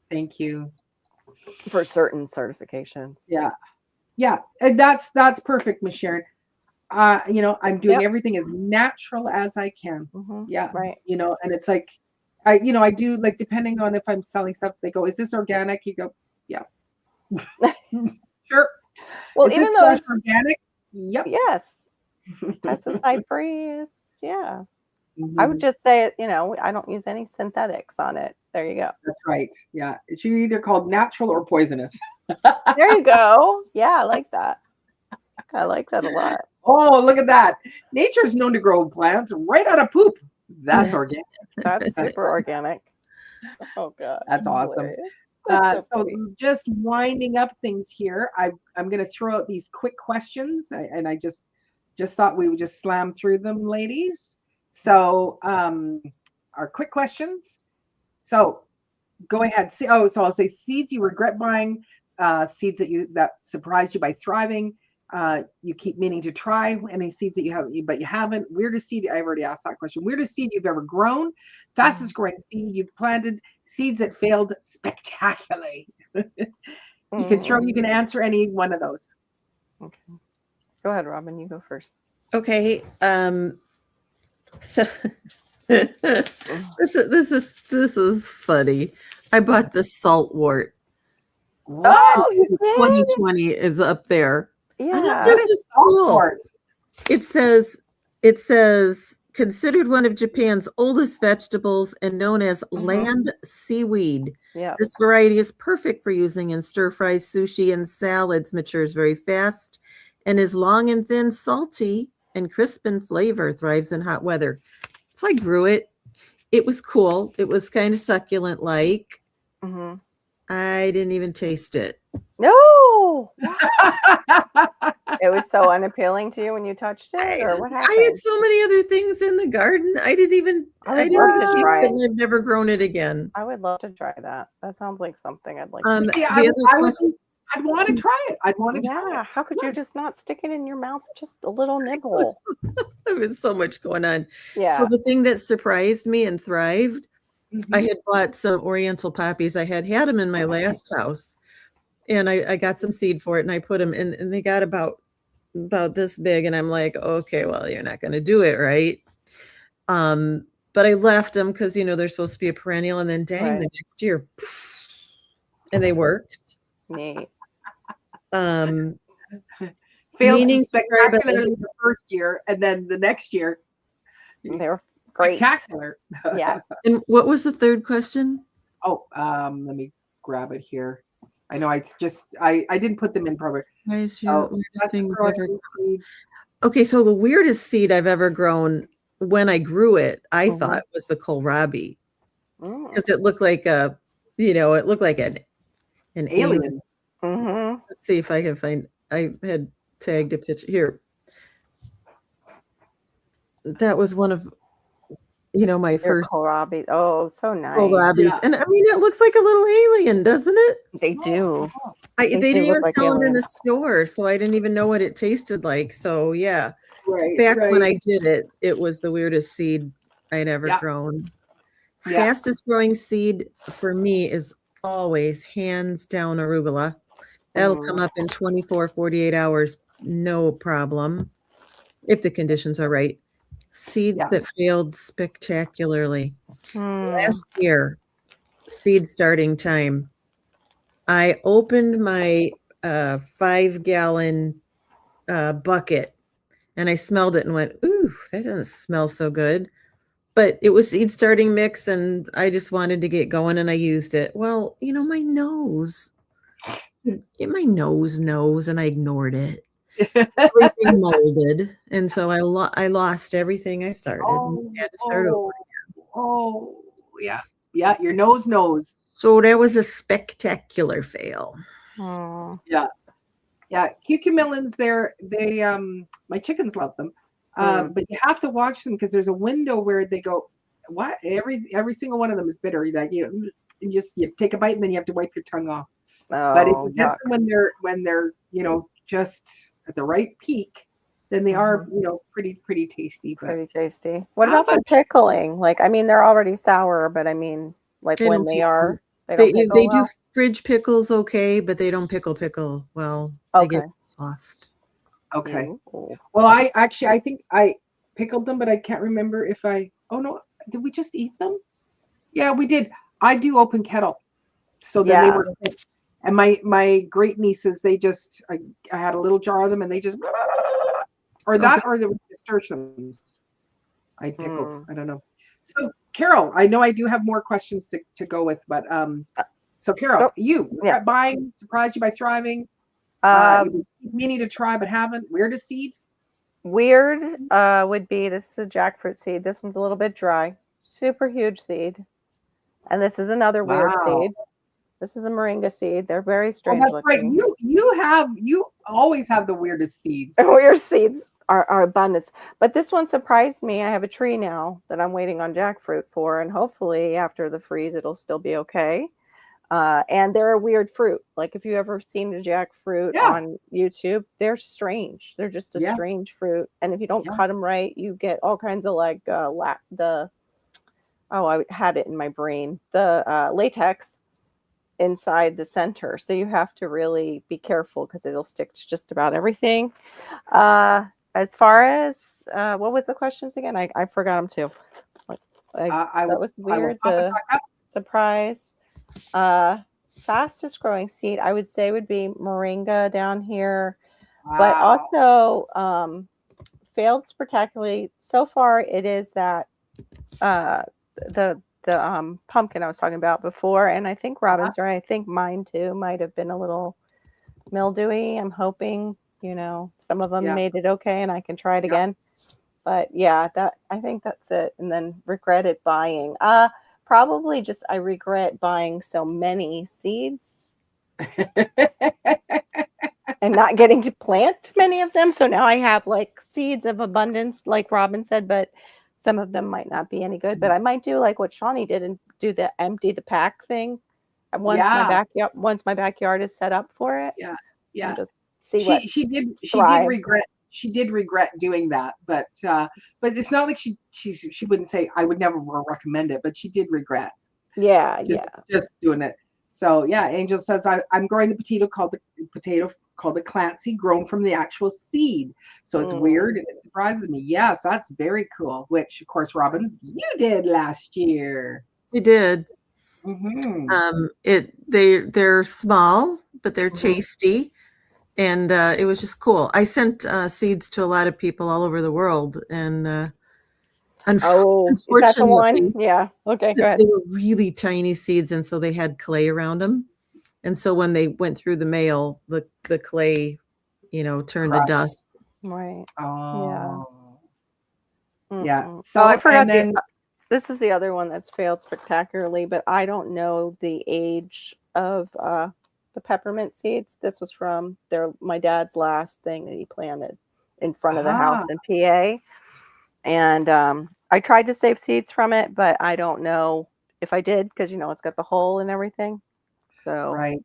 Thank you. for certain certifications. Yeah. Yeah. And that's perfect, Miss Sharon. I'm doing everything as natural as I can. Mm-hmm. Yeah. Right. And it's like, I do, like, depending on if I'm selling stuff, they go, is this organic? You go, yeah. Sure. Well, Is even this though fresh organic? Yep. yes, pesticide-free, yeah. I Mhm. would just say, I don't use any synthetics on it. There you go. That's right. Yeah. It's either called natural or poisonous. There you go. Yeah, I like that. I like that a lot. Oh, look at that. Nature's known to grow plants right out of poop. That's organic. That's super organic. Oh God. That's awesome. That's so So funny. just winding up things here, I'm going to throw out these quick questions, and I just thought we would just slam through them, ladies. So our quick questions. So go ahead. So I'll say seeds you regret buying, seeds that surprised you by thriving. You keep meaning to try any seeds that you haven't, but you haven't. Weirdest seed, I've already asked that question. Weirdest seed you've ever grown, fastest growing seed you've planted, seeds that failed spectacularly. You can answer any one of those. Okay. Go ahead, Robin. You go first. Okay. So this is funny. I bought the saltwort. What? you did? 2020 is up there. Yeah. This is cool. Saltwort. It says considered one of Japan's oldest vegetables and known as land seaweed. Yeah. This variety is perfect for using in stir fries, sushi, and salads. Matures very fast and is long and thin, salty, and crisp in flavor. Thrives in hot weather. So I grew it. It was cool. It was kind of succulent-like. Mm-hmm. I didn't even taste it. No. It was so unappealing to you when you touched it, or what happened? I had so many other things in the garden. I didn't love to taste try it, it. and I've never grown it again. I would love to try that. That sounds like something I'd like to See, The other question- I'd want to try it. I'd want to try Yeah, it. how could you just not stick it in your mouth? Just a little nibble. there was so much going on. Yeah. So the thing that surprised me and thrived, Mhm. I had bought some Oriental poppies. I had them in my last house, and I got some seed for it, and I put them in, and they got about this big, and I'm like, okay, well, you're not going to do it, right? But I left them because they're supposed to be a perennial, and then dang, Right. the next year, and they worked. Neat. Failed Meaning spectacularly the first year, and then the next year, They were great. spectacular. Yeah. And what was the third question? Oh, let me grab it here. I know I didn't put them in proper. Weirdest That's thing growing you've ever- seeds. Okay, so the weirdest seed I've ever grown when I grew it, I Mhm. thought was the kohlrabi, Mm. because it looked like an alien. Alien. Mm-hmm. Let's see if I can find. I had tagged a picture here. That was one of my Your first kohlrabi. Oh, so nice. kohlrabis, Yeah. and I mean it looks like a little alien, doesn't it? They do. They do didn't look even like sell them in the aliens. store, so I didn't even know what it tasted like. So yeah. Right. Back when right. I did it, it was the weirdest seed I'd ever Yeah. grown. Yeah. Fastest growing seed for me is always hands down arugula. That'll come up in 24, 48 hours, no problem, if the conditions are right. Seeds Yeah. that failed spectacularly. Hmm. Last year, seed starting time, I opened my 5-gallon bucket, and I smelled it and went, ooh, that doesn't smell so good. But it was seed starting mix, and I just wanted to get going, and I used it. Well, my nose knows, and I ignored it. Everything molded, and so I lost everything I started. And had to start over. Oh, yeah. Yeah, your nose knows. So that was a spectacular fail. Oh, Yeah. Yeah. Cucumelons, they my chickens love them. But you have to watch them because there's a window where they go, what? Every single one of them is bitter. Like you take a bite and then you have to wipe your tongue off. But if you get yuck. them when they're just at the right peak, then they are pretty tasty. But Pretty tasty. What how about for pickling? Like, I mean, they're already sour, but I mean, like They when don't they pickle. are, they don't They pickle do well? fridge pickles okay, but they don't pickle well. They get Okay. soft. okay? Ew. Well, I think I pickled them, but I can't remember if I. Oh no, did we just eat them? Yeah, we did. I do open kettle, so then they Yeah. were quick. And my great nieces, I had a little jar of them, and they just or that, Okay. or there was nasturtiums I pickled. Mm. I don't know. So Carol, I know I do have more questions to go with, but so Carol, Oh, you yeah. buying surprised you by thriving. You've been meaning to try but haven't. Weirdest seed? Weird would be, this is a jackfruit seed. This one's a little bit dry. Super huge seed. And this is another weird Wow. seed. This is a moringa seed. They're very Oh, strange that's right. looking. You always have the weirdest seeds. Weird seeds are abundance. But this one surprised me. I have a tree now that I'm waiting on jackfruit for, and hopefully after the freeze it'll still be okay. And they're a weird fruit. Like if you ever seen a jackfruit Yeah. on YouTube, they're strange. They're just a Yeah. strange fruit. And if you don't Yeah. cut them right, you get all kinds of like I had it in my brain. The latex inside the center. So you have to really be careful because it'll stick to just about everything. As far as what was the questions again? I forgot them too. That was I will weird. pop it The back up. surprise. Fastest growing seed I would say would be moringa down here, but Wow. also failed spectacularly. So far, it is that the pumpkin I was talking about before, and I think Robin's right. I think mine too might have been a little mildewy. I'm hoping some of them Yeah. made it okay, and I can try it again. But yeah, I think that's it. And then regretted buying. Probably just I regret buying so many seeds and not getting to plant many of them. So now I have like seeds of abundance, like Robin said, but some of them might not be any good. But I might do like what Shawnee did and do the empty the pack thing. And once my backyard is set up for it. Yeah. Yeah. And just see what She did thrives. regret doing that, but it's not like she wouldn't say I would never recommend it, but she did regret Yeah, just doing it. So yeah, Angel says I'm growing the potato called the Clancy, grown from the actual seed. So it's weird and it surprises me. Yes, that's very cool. Which of course, Robin, you did last year. We did. Mm-hmm. They're small, but they're tasty. And it was just cool. I sent seeds to a lot of people all over the world, and Oh, is that the one? Yeah. Okay, go ahead. They were really tiny seeds, and so they had clay around them. And so when they went through the mail, the clay, turned to dust. Right. Oh. Yeah. Yeah. So I forgot this is the other one that's failed spectacularly, but I don't know the age of the peppermint seeds. This was from my dad's last thing that he planted in front of the house in PA. And I tried to save seeds from it, but I don't know if I did because it's got the hole and everything. So right.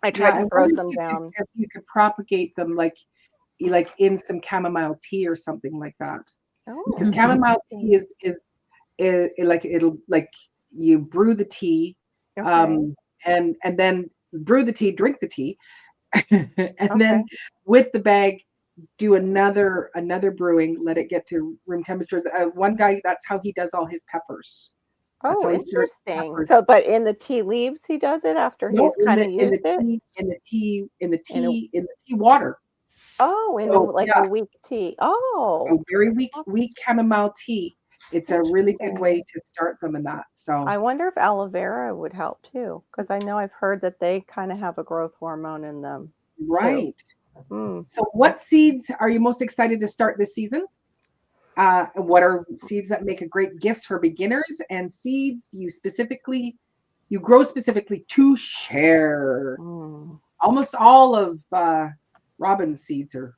I tried to throw some down. If you could propagate them like in some chamomile tea or something like that. Because chamomile tea is like you brew the tea, and then brew the tea, drink the tea, and then with the bag do another brewing, let it get to room temperature. One guy, that's how he does all his peppers. Oh, interesting. So, but in the tea leaves, he does it after he's kind of used it? In the tea water. Oh, a weak tea. Oh. A very weak chamomile tea. It's a really good way to start them in that. So I wonder if aloe vera would help too, because I know I've heard that they kind of have a growth hormone in them. Right. So what seeds are you most excited to start this season? What are seeds that make a great gifts for beginners and seeds you specifically You grow specifically to share. Mm. Almost all of Robin's seeds are,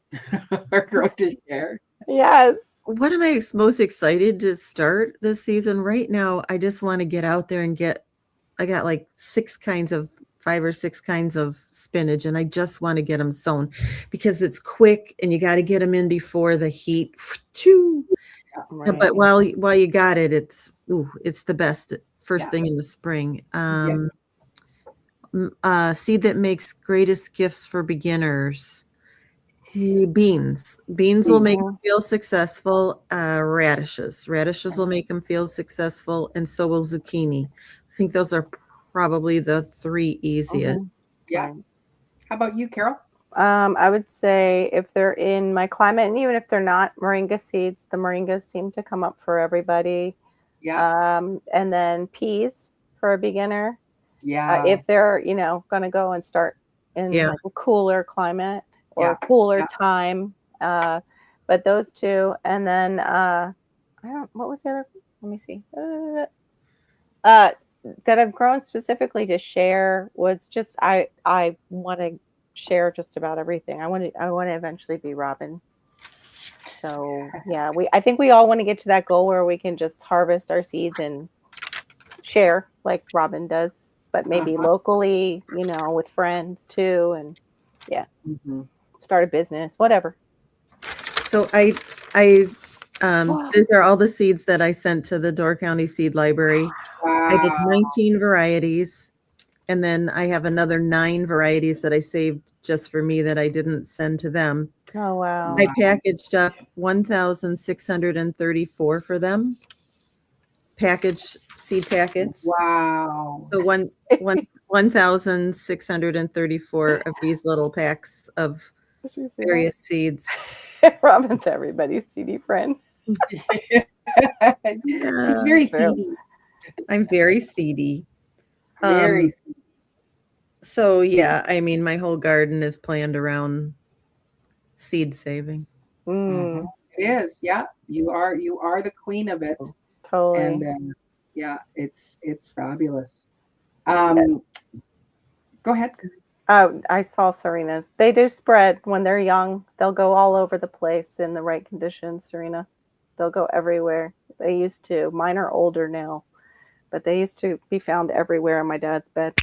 are grown to share. Yes. What am I most excited to start this season? Right now, I just want to get out there and I got like 5 or 6 kinds of spinach, and I just want to get them sown because it's quick and you got to get them in before the heat. Choo. Right. But while you got it, it's the best first Yeah. thing in the spring. Yeah. Seed that makes greatest gifts for beginners. Beans. Beans will make them feel successful. Radishes. Radishes will make them feel successful, and so will zucchini. I think those are probably the 3 easiest. Yeah. Right. How about you, Carol? I would say if they're in my climate, and even if they're not, moringa seeds, the moringas seem to come up for everybody. Yeah. And then peas for a beginner. Yeah. If they're, going to go and start in Yeah. like a cooler climate or cooler time. But those 2, and then what was the other? Let me see. That I've grown specifically to share was just I want to share just about everything. I want to eventually be Robin. So yeah, I think we all want to get to that goal where we can just harvest our seeds and share like Robin does, but maybe locally, with friends too, and start a business, whatever. So these are all the seeds that I sent to the Door County Seed Library. Wow. I did 19 varieties, and then I have another 9 varieties that I saved just for me that I didn't send to them. Oh wow! I packaged up 1,634 for them. Seed packets. Wow. So 1,634 of these little packs of various seeds. Robin's everybody's seedy friend. She's very seedy. I'm very seedy. Very seedy. So yeah, I mean, my whole garden is planned around seed saving. Mm. It is, yeah. You are the queen of it. Totally. And yeah, it's fabulous. Go ahead. Oh, I saw Serena's. They do spread when they're young. They'll go all over the place in the right conditions, Serena. They'll go everywhere. They used to. Mine are older now, but they used to be found everywhere in my dad's bed.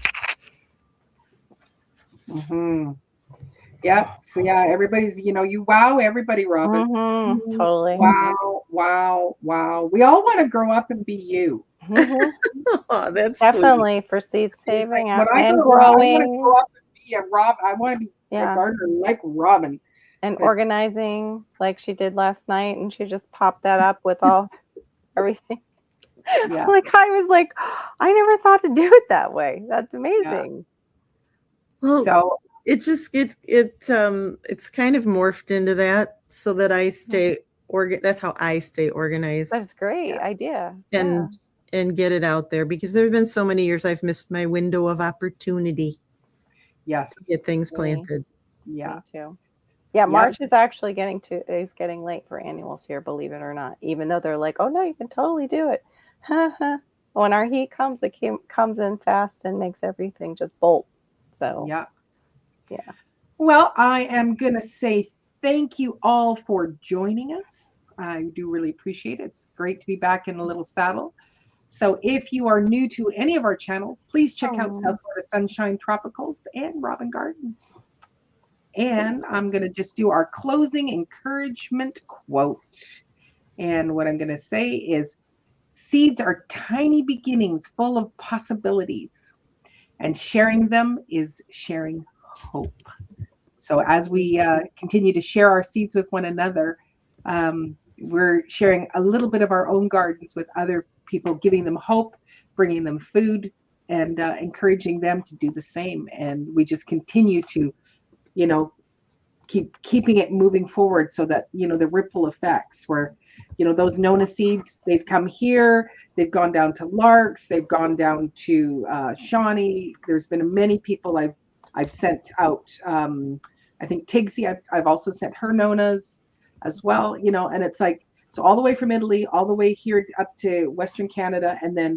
Yeah. So yeah, everybody's, you wow everybody, Robin. Totally. Wow. We all want to grow up and be you. Oh, that's definitely sweet. For seed saving like, and growing. I want to growing. grow up and be a Rob. I want to be a gardener like Robin. And organizing like she did last night, and she just popped that up with everything. Yeah. Like I was like, I never thought to do it that way. That's amazing. Yeah. Well, so it just it's kind of morphed into that so that I stay that's how I stay organized. That's a great idea. And get it out there, because there have been so many years I've missed my window of opportunity. Yes. To get things planted. Yeah. Me too. Yeah, March is actually getting late for annuals here, believe it or not. Even though they're like, oh no, you can totally do it. When our heat comes, it comes in fast and makes everything just bolt. So yeah. Well, I am gonna say thank you all for joining us. I do really appreciate it. It's great to be back in a little saddle. So if you are new to any of our channels, please check out South Florida Sunshine Tropicals and Robin Gardens. And I'm going to just do our closing encouragement quote. And what I'm going to say is, seeds are tiny beginnings full of possibilities, and sharing them is sharing hope. So as we continue to share our seeds with one another, we're sharing a little bit of our own gardens with other people, giving them hope, bringing them food, and encouraging them to do the same. And we just continue to, keeping it moving forward, so that, the ripple effects where, those Nona seeds, they've come here, they've gone down to Larks, they've gone down to Shawnee. There's been many people I've sent out. I think Tigsy, I've also sent her Nonas as well, and it's like, so all the way from Italy, all the way here up to Western Canada, and then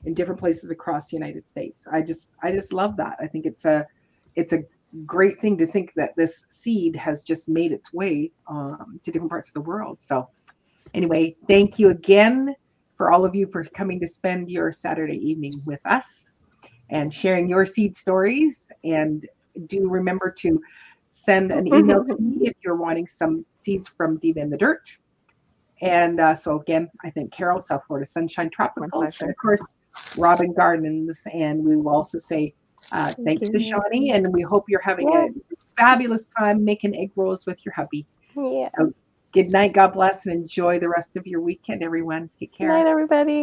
in different places across the United States. I just love that. I think it's a great thing to think that this seed has just made its way to different parts of the world. So anyway, thank you again for all of you for coming to spend your Saturday evening with us and sharing your seed stories. And do remember to send an email to me if you're wanting some seeds from Diva in the Dirt. And so again, I thank Carol, South Florida Sunshine Tropicals, and of course, Robin Gardens. And we will also say thanks to Shawnee, and we hope you're having a fabulous time making egg rolls with your hubby. Yeah. So good night, God bless, and enjoy the rest of your weekend, everyone. Take care. Good night, everybody.